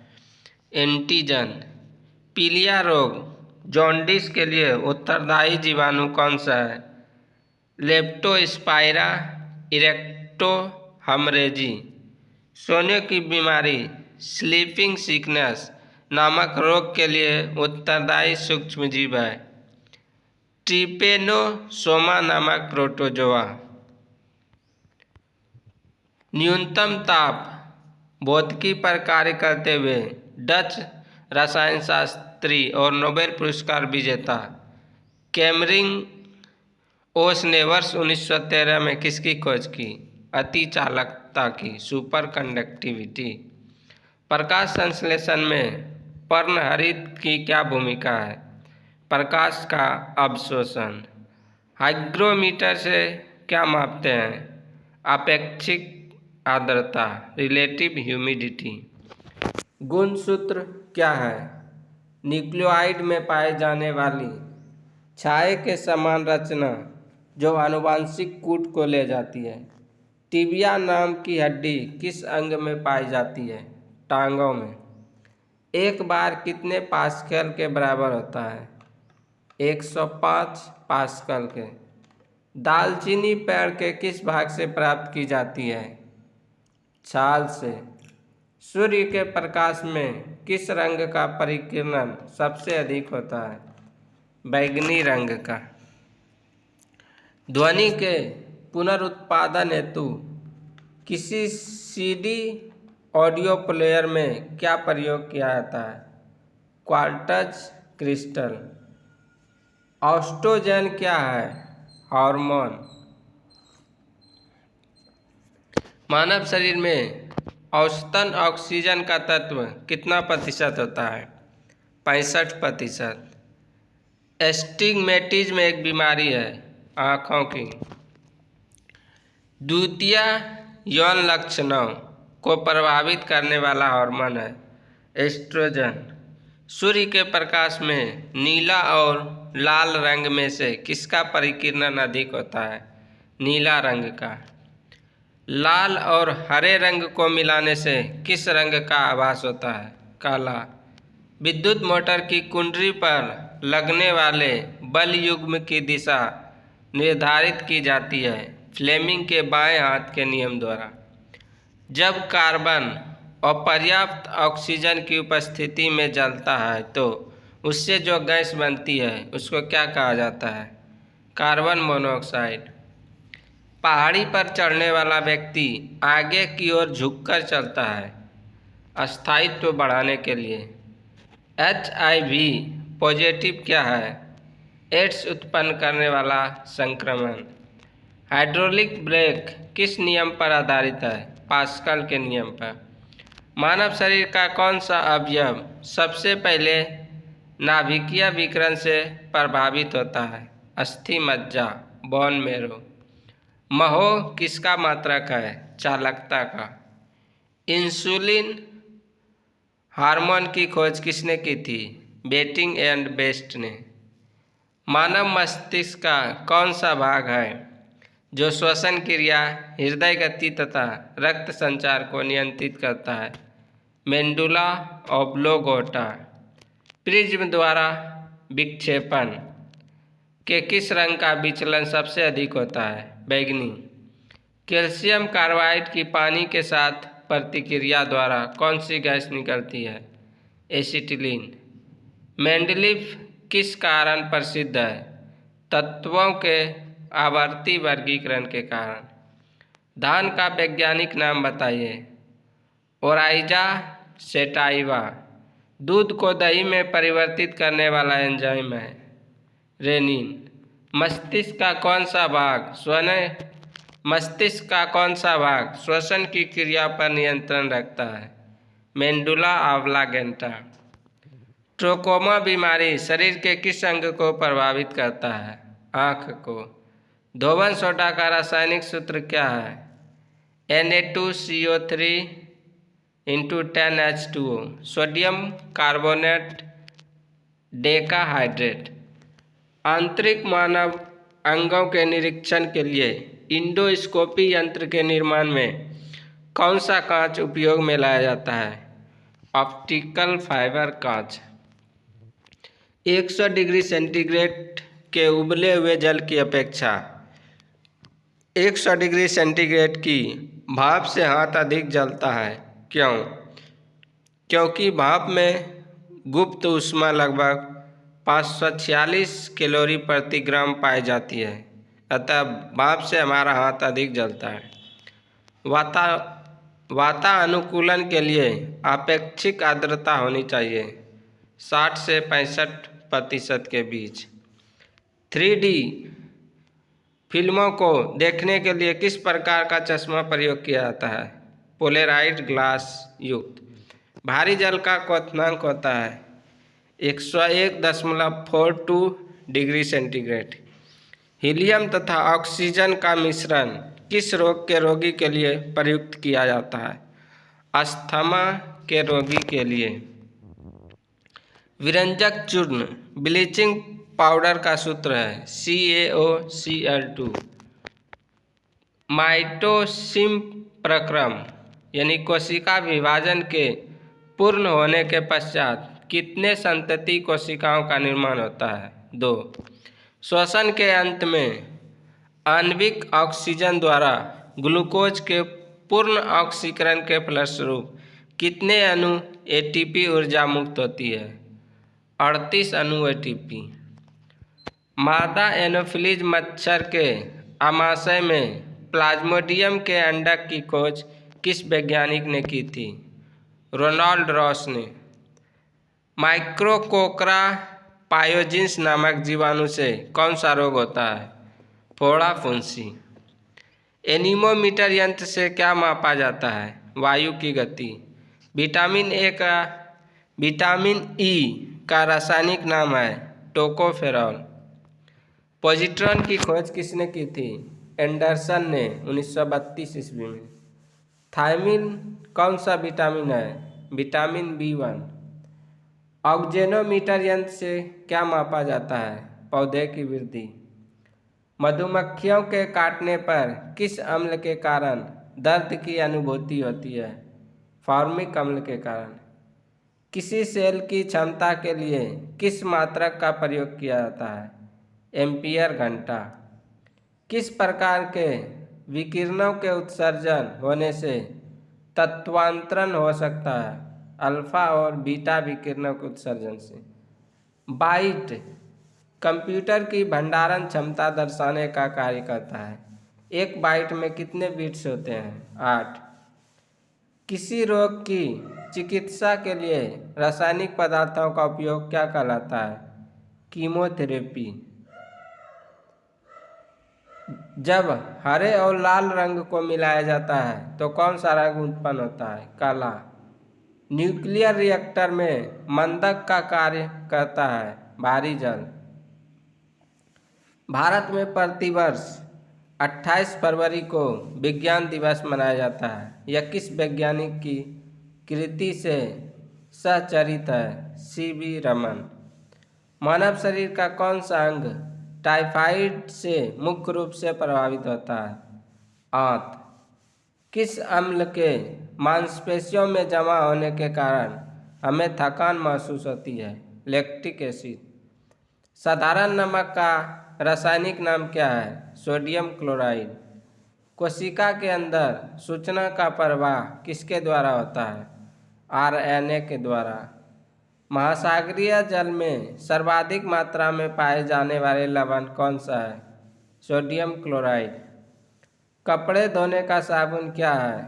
एंटीजन। पीलिया रोग जॉन्डिस के लिए उत्तरदायी जीवाणु कौन सा है? लेप्टोस्पाइरा इरेक्टोहमरेजी। सोने की बीमारी स्लीपिंग सिकनेस नामक रोग के लिए उत्तरदायी सूक्ष्मजीव है। ट्रिपेनोसोमा नामक प्रोटोजोआ। न्यूनतम ताप भौतिकी पर कार्य करते हुए डच रसायन शास्त्री और नोबेल पुरस्कार विजेता कैमरिन ओस ने वर्ष 1913 में किसकी खोज की? अति चालकता की, सुपर कंडक्टिविटी। प्रकाश संश्लेषण में पर्णहरित की क्या भूमिका है? प्रकाश का अवशोषण। हाइग्रोमीटर से क्या मापते हैं? आपेक्षिक आर्द्रता, रिलेटिव ह्यूमिडिटी। गुणसूत्र क्या है? न्यूक्लियोटाइड में पाए जाने वाली छाये के समान रचना जो आनुवंशिक कूट को ले जाती है। टिबिया नाम की हड्डी किस अंग में पाई जाती है? टांगों में। एक बार कितने पास्कल के बराबर होता है? 105 पास्कल के। दालचीनी पेड़ के किस भाग से प्राप्त की जाती है? छाल से। सूर्य के प्रकाश में किस रंग का परिकिरण सबसे अधिक होता है? बैंगनी रंग का। ध्वनि के पुनरुत्पादन हेतु किसी सीडी ऑडियो प्लेयर में क्या प्रयोग किया जाता है? Quartz crystal. एस्ट्रोजन क्या है? हार्मोन। मानव शरीर में औसतन ऑक्सीजन का तत्व कितना प्रतिशत होता है? 65%। एस्टिग्मेटिज्म एक बीमारी है आँखों की। द्वितीय यौन लक्षणों को प्रभावित करने वाला हार्मोन है एस्ट्रोजन। सूर्य के प्रकाश में नीला और लाल रंग में से किसका परिकिरण अधिक होता है? नीला रंग का। लाल और हरे रंग को मिलाने से किस रंग का आभास होता है? काला। विद्युत मोटर की कुंडली पर लगने वाले बल युग्म की दिशा निर्धारित की जाती है फ्लेमिंग के बाएं हाथ के नियम द्वारा। जब कार्बन अपर्याप्त ऑक्सीजन की उपस्थिति में जलता है तो उससे जो गैस बनती है उसको क्या कहा जाता है? Carbon monoxide. पहाड़ी पर चढ़ने वाला व्यक्ति आगे की ओर झुककर चलता है स्थायित्व बढ़ाने के लिए। HIV पॉजिटिव क्या है? एड्स उत्पन्न करने वाला संक्रमण। हाइड्रोलिक ब्रेक किस नियम पर आधारित है? पास्कल के नियम पर। मानव शरीर का कौन सा अवयव सबसे पहले नाभिकीय विकिरण से प्रभावित होता है? अस्थि मज्जा, बोन मैरो। महोह किसका मात्रक है? चालकता का। इंसुलिन हार्मोन की खोज किसने की थी? बेटिंग एंड बेस्ट ने। मानव मस्तिष्क का कौन सा भाग है जो श्वसन क्रिया, हृदय गति तथा रक्त संचार को नियंत्रित करता है? मेंडुला ऑब्लोंगेटा। प्रिज्म द्वारा विक्षेपण के किस रंग का विचलन सबसे अधिक होता है? बैंगनी। कैल्शियम कार्बाइड की पानी के साथ प्रतिक्रिया द्वारा कौन सी गैस निकलती है? एसिटिलीन। मेंडलीफ किस कारण प्रसिद्ध है? तत्वों के आवर्ती वर्गीकरण के कारण। धान का वैज्ञानिक नाम बताइए। Oryza sativa. दूध को दही में परिवर्तित करने वाला एंजाइम है रेनिन। मस्तिष्क का कौन सा भाग श्वसन की क्रिया पर नियंत्रण रखता है? मेंडुला ऑब्लांगेटा। ट्रोकोमा बीमारी शरीर के किस अंग को प्रभावित करता है? आँख को। धोवन सोडा का रासायनिक सूत्र क्या है? Na2CO3 × 10H2O। Sodium carbonate decahydrate. आंतरिक मानव अंगों के निरीक्षण के लिए इंडोस्कोपी यंत्र के निर्माण में कौन सा कांच उपयोग में लाया जाता है? ऑप्टिकल फाइबर कांच। 100 डिग्री सेंटीग्रेड के उबले हुए जल की अपेक्षा 100 डिग्री सेंटीग्रेड की भाप से हाथ अधिक जलता है। क्यों? क्योंकि भाप में गुप्त ऊष्मा लगभग 546 कैलोरी प्रति ग्राम पाई जाती है, अतः भाप से हमारा हाथ अधिक जलता है। वातानुकूलन के लिए अपेक्षित आर्द्रता होनी चाहिए 60 से 65% के बीच। 3D फिल्मों को देखने के लिए किस प्रकार का चश्मा प्रयोग किया जाता है? पोलराइड ग्लास युक्त। भारी जल का क्वथनांक होता है 101.42 डिग्री सेंटीग्रेड। हीलियम तथा ऑक्सीजन का मिश्रण किस रोग के रोगी के लिए प्रयुक्त किया जाता है? अस्थमा के रोगी के लिए। विरंजक चूर्ण ब्लीचिंग पाउडर का सूत्र है CaOCl2। माइटोसिस प्रक्रम यानी कोशिका विभाजन के पूर्ण होने के पश्चात कितने संतति कोशिकाओं का निर्माण होता है? 2। श्वसन के अंत में आणविक ऑक्सीजन द्वारा ग्लूकोज के पूर्ण ऑक्सीकरण के फलस्वरूप कितने अणु ATP ऊर्जा मुक्त होती है? 38 अणु ATP। मादा एनोफिलीज मच्छर के आमाशय में प्लाज्मोडियम के अंडक की खोज किस वैज्ञानिक ने की थी? रोनाल्ड रॉस ने। माइक्रोकोकरा पायोजिन्स नामक जीवाणु से कौन सा रोग होता है? फोड़ा फुंसी। एनीमोमीटर यंत्र से क्या मापा जाता है? वायु की गति। विटामिन ई का रासायनिक नाम है टोकोफेरॉल। पॉजिट्रॉन की खोज किसने की थी? एंडरसन ने 1932 ईस्वी में। थायमिन कौन सा विटामिन है? Vitamin B1। ऑक्जेनोमीटर यंत्र से क्या मापा जाता है? पौधे की वृद्धि। मधुमक्खियों के काटने पर किस अम्ल के कारण दर्द की अनुभूति होती है? फॉर्मिक अम्ल के कारण। किसी सेल की क्षमता के लिए किस मात्रक का प्रयोग किया जाता है? एम्पियर घंटा। किस प्रकार के विकिरणों के उत्सर्जन होने से तत्वांतरण हो सकता है? अल्फा और बीटा विकिरणों के उत्सर्जन से। बाइट कंप्यूटर की भंडारण क्षमता दर्शाने का कार्य करता है। एक बाइट में कितने बिट्स होते हैं? 8। किसी रोग की चिकित्सा के लिए रासायनिक पदार्थों का उपयोग क्या कहलाता है? कीमोथेरेपी। जब हरे और लाल रंग को मिलाया जाता है तो कौन सा रंग उत्पन्न होता है? काला। न्यूक्लियर रिएक्टर में मंदक का कार्य करता है भारी जल। भारत में प्रतिवर्ष 28 फरवरी को विज्ञान दिवस मनाया जाता है। यह किस वैज्ञानिक की कृति से सहचरित है? CV रमन। मानव शरीर का कौन सा अंग टाइफाइड से मुख्य रूप से प्रभावित होता है? आंत। किस अम्ल के मांसपेशियों में जमा होने के कारण हमें थकान महसूस होती है? Lactic acid. साधारण नमक का रासायनिक नाम क्या है? Sodium chloride. कोशिका के अंदर सूचना का प्रवाह किसके द्वारा होता है? RNA के द्वारा। महासागरीय जल में सर्वाधिक मात्रा में पाए जाने वाले लवण कौन सा है? Sodium chloride. कपड़े धोने का साबुन क्या है?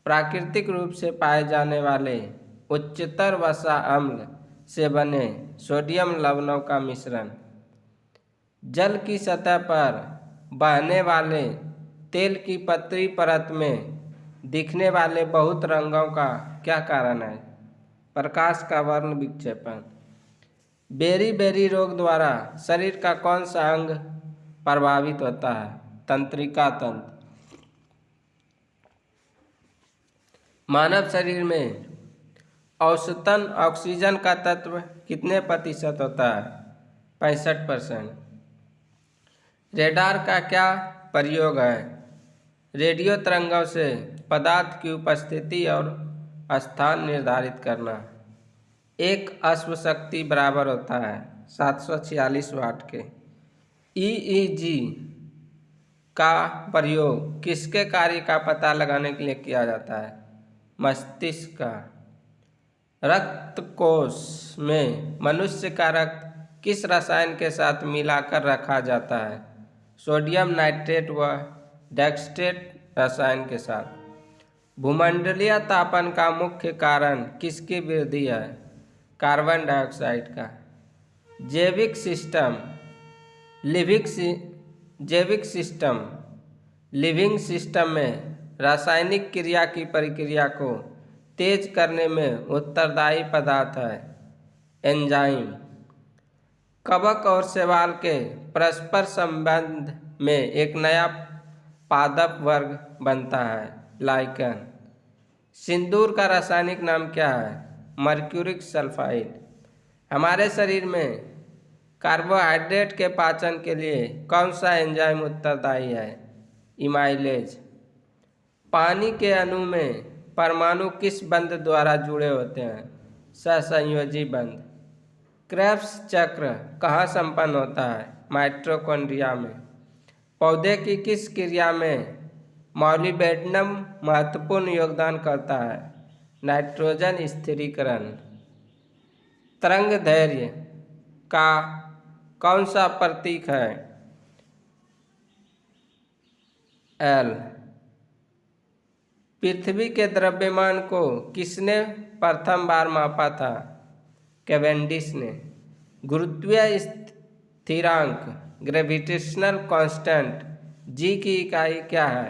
प्राकृतिक रूप से पाए जाने वाले उच्चतर वसा अम्ल से बने सोडियम लवणों का मिश्रण। जल की सतह पर बहने वाले तेल की पतली परत में दिखने वाले बहुत रंगों का क्या कारण है? प्रकाश का वर्ण विक्षेपण। बेरी रोग द्वारा शरीर का कौन सा अंग प्रभावित होता है? तंत्रिका तंत्र। मानव शरीर में औसतन ऑक्सीजन का तत्व कितने प्रतिशत होता है? 65%। रेडार का क्या प्रयोग है? रेडियो तरंगों से पदार्थ की उपस्थिति और स्थान निर्धारित करना। एक अश्व शक्ति बराबर होता है 746 वाट के। EEG का प्रयोग किसके कार्य का पता लगाने के लिए किया जाता है? मस्तिष्क का। रक्त कोश में मनुष्य का रक्त किस रसायन के साथ मिलाकर रखा जाता है? सोडियम नाइट्रेट व डेक्सट्रेट रसायन के साथ। भूमंडलीय तापन का मुख्य कारण किसकी वृद्धि है? कार्बन डाइऑक्साइड का। जैविक सिस्टम लिविंग सिस्टम में रासायनिक क्रिया की प्रक्रिया को तेज करने में उत्तरदायी पदार्थ है एंजाइम। कवक और शैवाल के परस्पर संबंध में एक नया पादप वर्ग बनता है लाइकन। सिंदूर का रासायनिक नाम क्या है? Mercuric sulphide. हमारे शरीर में कार्बोहाइड्रेट के पाचन के लिए कौन सा एंजाइम उत्तरदायी है? इमाइलेज। पानी के अणु में परमाणु किस बंध द्वारा जुड़े होते हैं? सहसंयोजी बंध। क्रेब्स चक्र कहाँ संपन्न होता है? माइटोकॉन्ड्रिया में। पौधे की किस क्रिया में मॉलिबेडनम महत्वपूर्ण योगदान करता है? नाइट्रोजन स्थिरीकरण। तरंगदैर्घ्य का कौन सा प्रतीक है? एल। पृथ्वी के द्रव्यमान को किसने प्रथम बार मापा था? कैवेंडिश ने। गुरुत्वीय स्थिरांक ग्रेविटेशनल कांस्टेंट जी की इकाई क्या है?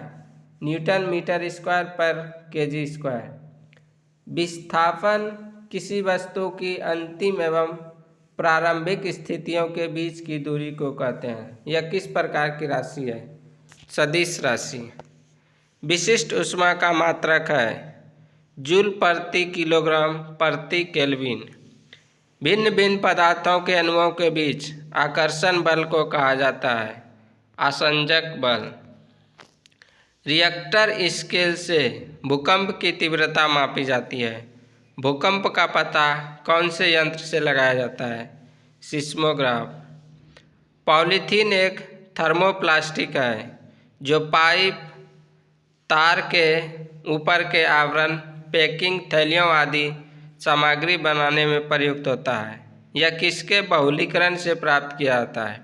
न्यूटन मीटर स्क्वायर पर केजी स्क्वायर। विस्थापन किसी वस्तु की अंतिम एवं प्रारंभिक स्थितियों के बीच की दूरी को कहते हैं। यह किस प्रकार की राशि है? सदिश राशि। विशिष्ट ऊष्मा का मात्रक है जूल प्रति किलोग्राम प्रति केल्विन। भिन्न भिन्न पदार्थों के अणुओं के बीच आकर्षण बल को कहा जाता है आसंजक बल। रिएक्टर स्केल से भूकंप की तीव्रता मापी जाती है। भूकंप का पता कौन से यंत्र से लगाया जाता है? सिस्मोग्राफ। पॉलीथीन एक थर्मोप्लास्टिक है जो पाइप, तार के ऊपर के आवरण, पैकिंग, थैलियों आदि सामग्री बनाने में प्रयुक्त होता है। यह किसके बहुलीकरण से प्राप्त किया जाता है?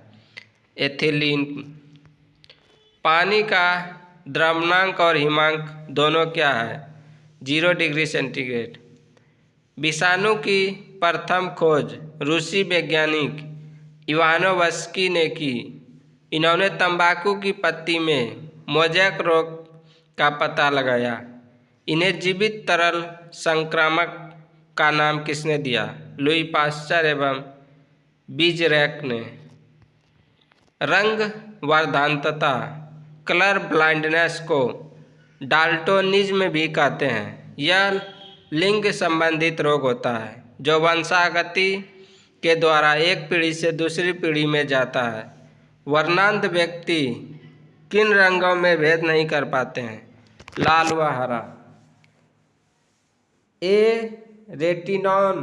एथिलीन। पानी का द्रवणांक और हिमांक दोनों क्या है? 0 डिग्री सेंटीग्रेड। विषाणु की प्रथम खोज रूसी वैज्ञानिक इवानोव्स्की ने की। इन्होंने तंबाकू की पत्ती में मोज़ेक रोग का पता लगाया। इन्हें जीवित तरल संक्रामक का नाम किसने दिया? लुई पाश्चर एवं बीजरैक ने। रंग वर्धांतता कलर ब्लाइंडनेस को डाल्टोनिज्म भी कहते हैं। यह लिंग संबंधित रोग होता है जो वंशागति के द्वारा एक पीढ़ी से दूसरी पीढ़ी में जाता है। वर्णांध व्यक्ति किन रंगों में भेद नहीं कर पाते हैं? लाल व हरा। रेटिनॉन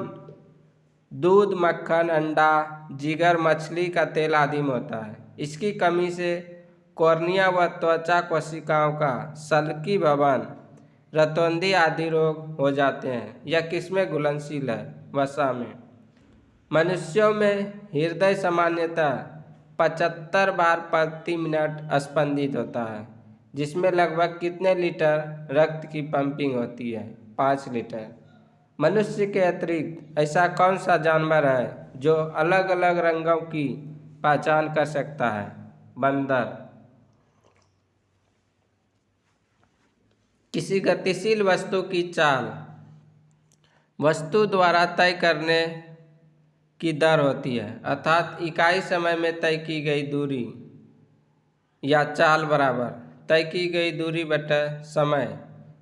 दूध, मक्खन, अंडा, जिगर, मछली का तेल आदि में होता है। इसकी कमी से कॉर्निया व त्वचा कोशिकाओं का सल्की भवन, रतौंधी आदि रोग हो जाते हैं। यह किसमें घुलनशील है? वसा में। मनुष्यों में हृदय सामान्यतः 75 बार प्रति मिनट स्पंदित होता है, जिसमें लगभग कितने लीटर रक्त की पंपिंग होती है? 5 लीटर। मनुष्य के अतिरिक्त ऐसा कौन सा जानवर है जो अलग अलग रंगों की पहचान कर सकता है? बंदर। किसी गतिशील वस्तु की चाल वस्तु द्वारा तय करने की दर होती है, अर्थात इकाई समय में तय की गई दूरी या चाल बराबर तय की गई दूरी बटा समय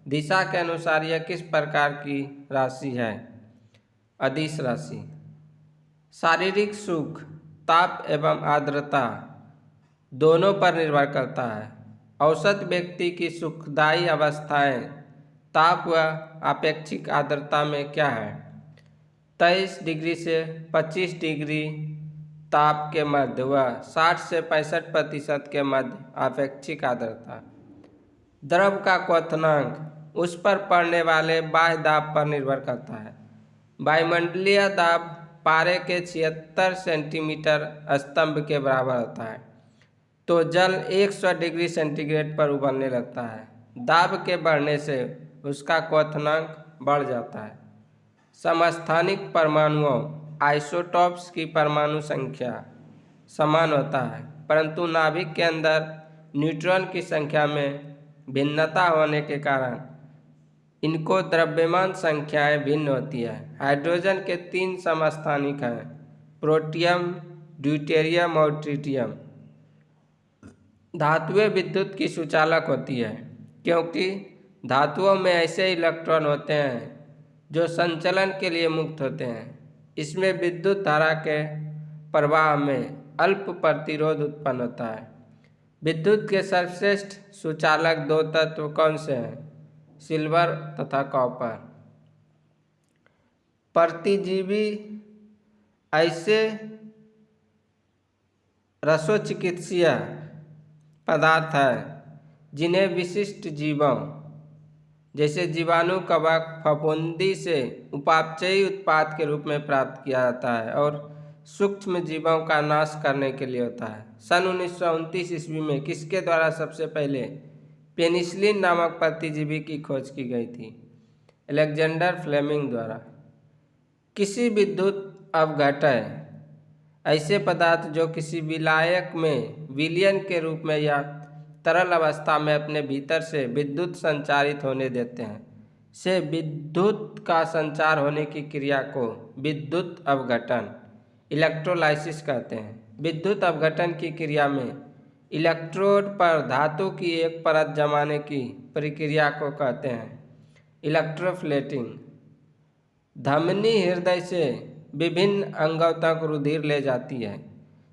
दिशा के अनुसार यह किस प्रकार की राशि है? अदिश राशि। शारीरिक सुख ताप एवं आर्द्रता दोनों पर निर्भर करता है। औसत व्यक्ति की सुखदायी अवस्थाएं ताप व अपेक्षिक आर्द्रता में क्या है? 23 डिग्री से 25 डिग्री ताप के मध्य व 60 से 65% के मध्य आपेक्षिक आर्द्रता। द्रव का क्वथनांक उस पर पड़ने वाले बाह्य दाब पर निर्भर करता है। वायुमंडलीय दाब पारे के 76 सेंटीमीटर स्तंभ के बराबर होता है तो जल 100 डिग्री सेंटीग्रेड पर उबलने लगता है। दाब के बढ़ने से उसका क्वथनांक बढ़ जाता है। समस्थानिक परमाणुओं आइसोटॉप्स की परमाणु संख्या समान होता है, परंतु नाभिक के अंदर न्यूट्रॉन की संख्या में भिन्नता होने के कारण इनको द्रव्यमान संख्याएं भिन्न होती है। हाइड्रोजन के 3 समस्थानिक हैं, प्रोटियम, ड्यूटेरियम और ट्रिटियम। धातुएं विद्युत की सुचालक होती है क्योंकि धातुओं में ऐसे इलेक्ट्रॉन होते हैं जो संचलन के लिए मुक्त होते हैं। इसमें विद्युत धारा के प्रवाह में अल्प प्रतिरोध उत्पन्न होता है। विद्युत के सर्वश्रेष्ठ सुचालक 2 तत्व कौन से हैं? सिल्वर तथा कॉपर। प्रतिजीवी ऐसे रसोचिकित्सीय पदार्थ हैं जिन्हें विशिष्ट जीवों जैसे जीवाणु, कवक, फफूंदी से उपापचयी उत्पाद के रूप में प्राप्त किया जाता है और सूक्ष्म जीवों का नाश करने के लिए होता है। सन 1929 ईस्वी में किसके द्वारा सबसे पहले पेनिसिलिन नामक प्रतिजीवी की खोज की गई थी? अलेक्जेंडर फ्लेमिंग द्वारा। किसी विद्युत अपघटय ऐसे पदार्थ जो किसी विलायक में विलयन के रूप में या तरल अवस्था में अपने भीतर से विद्युत संचारित होने देते हैं से विद्युत का संचार होने की क्रिया को विद्युत अपघटन इलेक्ट्रोलाइसिस कहते हैं। विद्युत अपघटन की क्रिया में इलेक्ट्रोड पर धातु की एक परत जमाने की प्रक्रिया को कहते हैं इलेक्ट्रोप्लेटिंग। धमनी हृदय से विभिन्न अंगों तक रुधिर ले जाती है।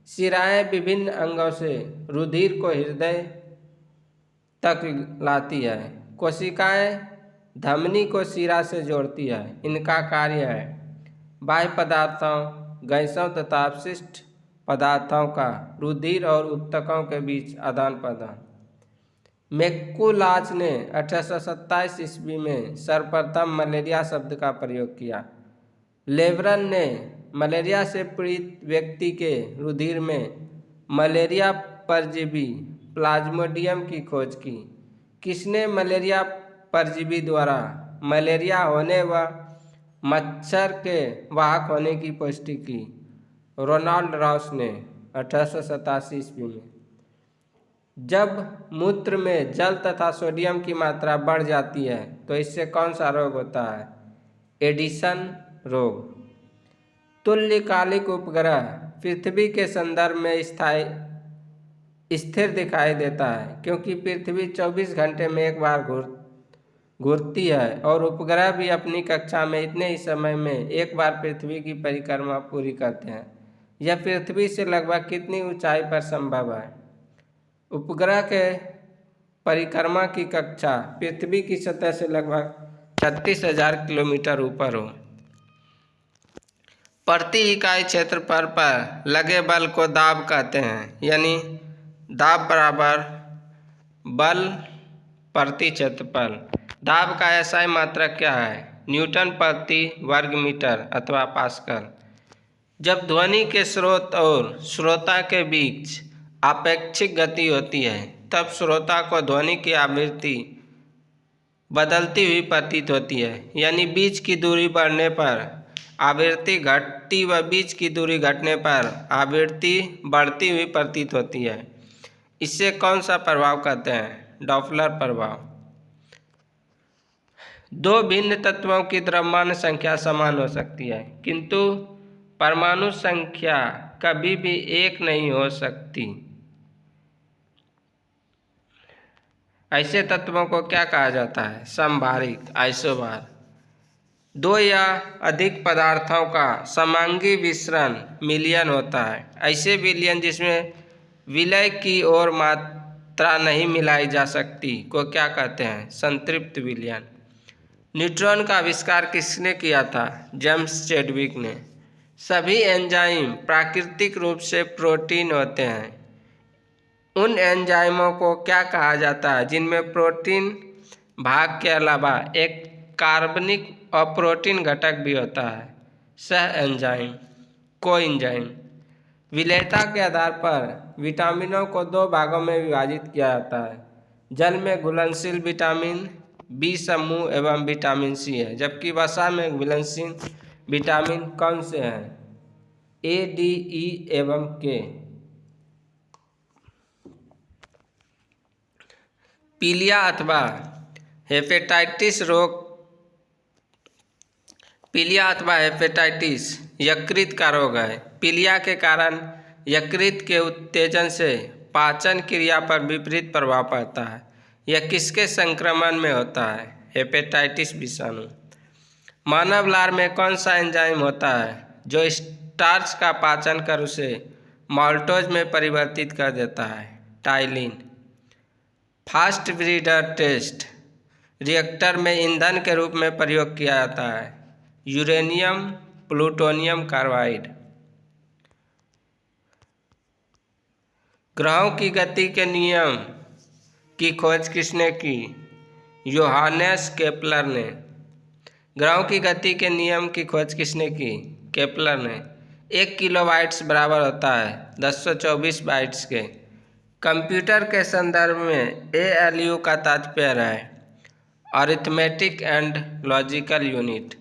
शिराएं विभिन्न अंगों से रुधिर को हृदय तक लाती है। कोशिकाएं धमनी को शिरा से जोड़ती है। इनका कार्य है बाह्य पदार्थों, गैसों तथा अपशिष्ट पदार्थों का रुधिर और उत्तकों के बीच आदान प्रदान। मैकुलाच ने 1827 ईस्वी में सर्वप्रथम मलेरिया शब्द का प्रयोग किया। लेब्रन ने मलेरिया से पीड़ित व्यक्ति के रुधिर में मलेरिया परजीवी प्लाज्मोडियम की खोज की। किसने मलेरिया परजीवी द्वारा मलेरिया होने व मच्छर के वाहक होने की पुष्टि की? रोनाल्ड रॉस ने 1887 ईस्वी में। जब मूत्र में जल तथा सोडियम की मात्रा बढ़ जाती है तो इससे कौन सा रोग होता है? एडिसन रोग। तुल्यकालिक उपग्रह पृथ्वी के संदर्भ में स्थिर दिखाई देता है क्योंकि पृथ्वी 24 घंटे में एक बार घूरती है और उपग्रह भी अपनी कक्षा में इतने ही समय में एक बार पृथ्वी की परिक्रमा पूरी करते हैं। यह पृथ्वी से लगभग कितनी ऊंचाई पर संभव है? उपग्रह के परिक्रमा की कक्षा पृथ्वी की सतह से लगभग 36,000 किलोमीटर ऊपर हो। प्रति इकाई क्षेत्रफल पर लगे बल को दाब कहते हैं, यानी दाब बराबर बल प्रति क्षेत्रफल। दाब का एसआई मात्रक क्या है? न्यूटन प्रति वर्ग मीटर अथवा पास्कल। जब ध्वनि के स्रोत और श्रोता के बीच आपेक्षिक गति होती है तब श्रोता को ध्वनि की आवृत्ति बदलती हुई प्रतीत होती है, यानी बीच की दूरी बढ़ने पर आवृत्ति घटती व बीच की दूरी घटने पर आवृत्ति बढ़ती हुई प्रतीत होती है। इससे कौन सा प्रभाव कहते हैं? डॉपलर प्रभाव। दो भिन्न तत्वों की द्रव्यमान संख्या समान हो सकती है किंतु परमाणु संख्या कभी भी एक नहीं हो सकती। ऐसे तत्वों को क्या कहा जाता है? समभारित आइसोबार। दो या अधिक पदार्थों का समांगी विसरण विलयन होता है। ऐसे विलयन जिसमें विलय की ओर मात्रा नहीं मिलाई जा सकती को क्या कहते हैं? संतृप्त विलयन। न्यूट्रॉन का आविष्कार किसने किया था? जेम्स चैडविक ने। सभी एंजाइम प्राकृतिक रूप से प्रोटीन होते हैं। उन एंजाइमों को क्या कहा जाता है जिनमें प्रोटीन भाग के अलावा एक कार्बनिक और प्रोटीन घटक भी होता है? सह एंजाइम, कोएंजाइम। विलेयता के आधार पर विटामिनों को दो भागों में विभाजित किया जाता है। जल में घुलनशील विटामिन बी समूह एवं विटामिन सी है, जबकि वसा में घुलनशील विटामिन कौन से हैं? ए, डी, ई एवं के। पीलिया अथवा हेपेटाइटिस रोग, पीलिया अथवा हेपेटाइटिस यकृत का रोग है। पीलिया के कारण यकृत के उत्तेजन से पाचन क्रिया पर विपरीत प्रभाव पड़ता है। यह किसके संक्रमण में होता है? हेपेटाइटिस विषाणु। मानव लार में कौन सा एंजाइम होता है जो स्टार्च का पाचन कर उसे माल्टोज में परिवर्तित कर देता है? Ptyalin. Fast breeder test reactor में ईंधन के रूप में प्रयोग किया जाता है। Uranium plutonium carbide. ग्रहों की गति के नियम की खोज किसने की? योहानेस केपलर ने। ग्रहों की गति के नियम की खोज किसने की? केपलर ने। 1 किलोबाइट्स बराबर होता है 1024 बाइट्स के। कंप्यूटर के संदर्भ में ALU का तात्पर्य है arithmetic and logical unit.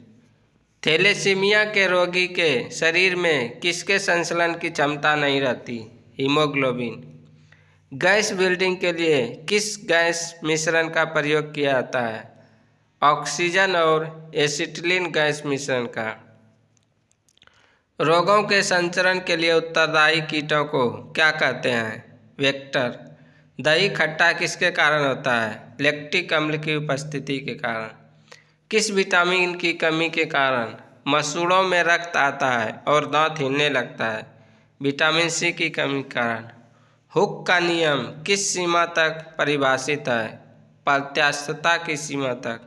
Thalassaemia के रोगी के शरीर में किसके संचलन की क्षमता नहीं रहती? हीमोग्लोबिन। गैस बिल्डिंग के लिए किस गैस मिश्रण का प्रयोग किया जाता है? ऑक्सीजन और एसिटिलीन गैस मिश्रण का। रोगों के संचरण के लिए उत्तरदायी कीटों को क्या कहते हैं? वेक्टर। दही खट्टा किसके कारण होता है? लैक्टिक अम्ल की उपस्थिति के कारण। किस विटामिन की कमी के कारण मसूड़ों में रक्त आता है और दांत हिलने लगता है? विटामिन सी की कमी के कारण। हुक का नियम किस सीमा तक परिभाषित है? प्रत्यास्थता की सीमा तक।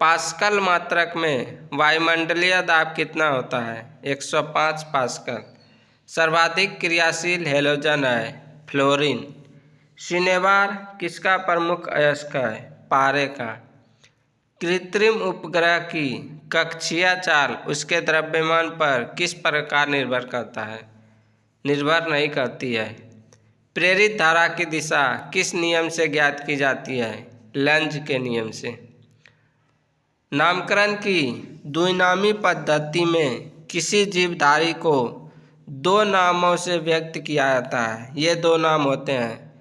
पास्कल मात्रक में वायुमंडलीय दाब कितना होता है? 105 पास्कल। सर्वाधिक क्रियाशील हैलोजन है फ्लोरीन। शनिवार किसका प्रमुख अयस्क है? पारे का। कृत्रिम उपग्रह की कक्षीय चाल उसके द्रव्यमान पर किस प्रकार निर्भर करता है? निर्भर नहीं करती है। प्रेरित धारा की दिशा किस नियम से ज्ञात की जाती है? लेंज के नियम से। नामकरण की द्विनामी पद्धति में किसी जीवधारी को दो नामों से व्यक्त किया जाता है। ये दो नाम होते हैं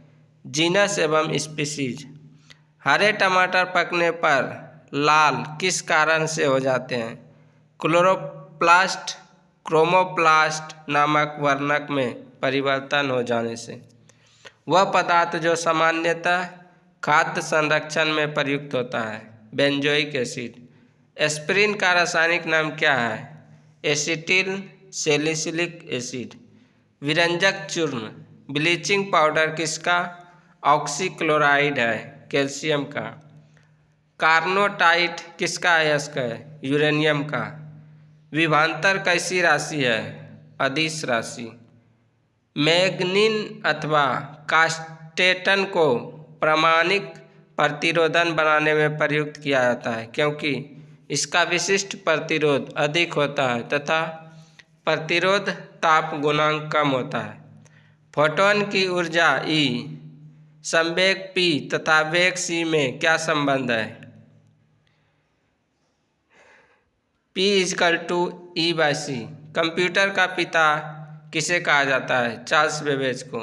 जीनस एवं स्पीशीज। हरे टमाटर पकने पर लाल किस कारण से हो जाते हैं? क्लोरोप्लास्ट क्रोमोप्लास्ट नामक वर्णक में परिवर्तन हो जाने से। वह पदार्थ जो सामान्यतः खाद्य संरक्षण में प्रयुक्त होता है। Benzoic acid. एस्पिरिन का रासायनिक नाम क्या है? Acetyl salicylic acid. विरंजक चूर्ण ब्लीचिंग पाउडर किसका? ऑक्सीक्लोराइड है कैल्शियम का। कार्नोटाइट किसका अयस्क है? यूरेनियम का। विभवांतर कैसी राशि है? अदिश राशि। मैग्नीन अथवा कास्टेटन को प्रामाणिक प्रतिरोधन बनाने में प्रयुक्त किया जाता है क्योंकि इसका विशिष्ट प्रतिरोध अधिक होता है तथा प्रतिरोध ताप गुणांक कम होता है। फोटोन की ऊर्जा E, संवेग P तथा वेग c में क्या संबंध है? P = E/c। कंप्यूटर का पिता किसे कहा जाता है? चार्ल्स बेबेज को।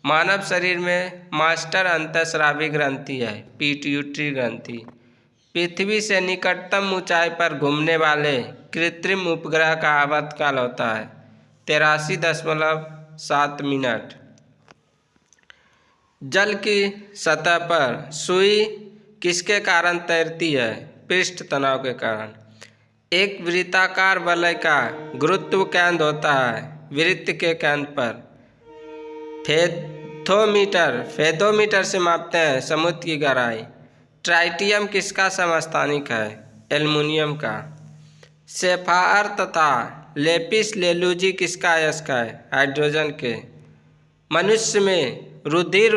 मानव शरीर में मास्टर अंतःस्रावी ग्रंथि है पिट्यूटरी ग्रंथि। पृथ्वी से निकटतम ऊंचाई पर घूमने वाले कृत्रिम उपग्रह का आवर्तकाल होता है 83.7 मिनट। जल की सतह पर सुई किसके कारण तैरती है? पृष्ठ तनाव के कारण। एक वृत्ताकार वलय का गुरुत्व केंद्र होता है वृत्त के केंद्र पर। फेथोमीटर से मापते हैं समुद्र की गहराई। ट्राइटियम किसका समस्थानिक है? एल्युमिनियम का। सेफायर तथा लेपिस लेलुजी किसका अयस्क है? हाइड्रोजन के। मनुष्य में रुधिर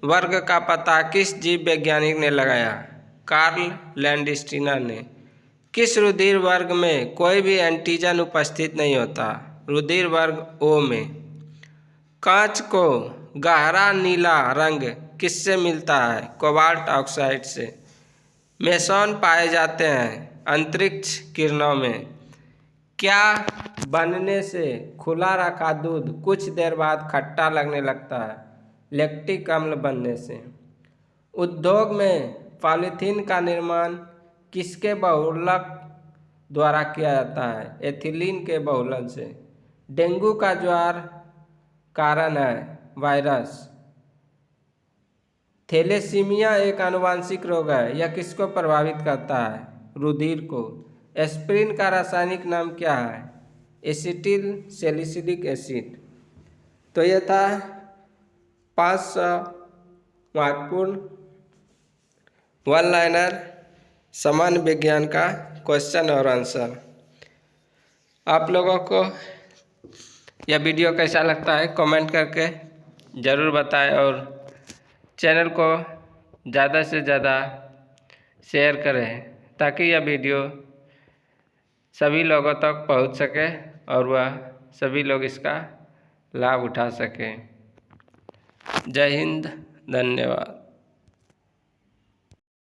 वर्ग का पता किस जीव वैज्ञानिक ने लगाया? कार्ल लैंडस्टीनर ने। किस रुधिर वर्ग में कोई भी एंटीजन उपस्थित नहीं होता? रुधिर वर्ग ओ में। कांच को गहरा नीला रंग किससे मिलता है? कोबाल्ट ऑक्साइड से। मेसॉन पाए जाते हैं अंतरिक्ष किरणों में। क्या बनने से खुला रखा दूध कुछ देर बाद खट्टा लगने लगता है? लैक्टिक अम्ल बनने से। उद्योग में पॉलीथीन का निर्माण किसके बहुलक द्वारा किया जाता है? एथिलीन के बहुलक से। डेंगू का ज्वर कारण है वायरस। थैलेसीमिया एक आनुवांशिक रोग है। यह किसको प्रभावित करता है? रुधिर को। एस्पिरिन का रासायनिक नाम क्या है? Acetyl salicylic acid. तो यह था 500 महत्वपूर्ण वन लाइनर सामान्य विज्ञान का क्वेश्चन और आंसर। आप लोगों को यह वीडियो कैसा लगता है कमेंट करके ज़रूर बताएं और चैनल को ज़्यादा से ज़्यादा शेयर करें ताकि यह वीडियो सभी लोगों तक पहुंच सके और वह सभी लोग इसका लाभ उठा सकें। जय हिंद, धन्यवाद।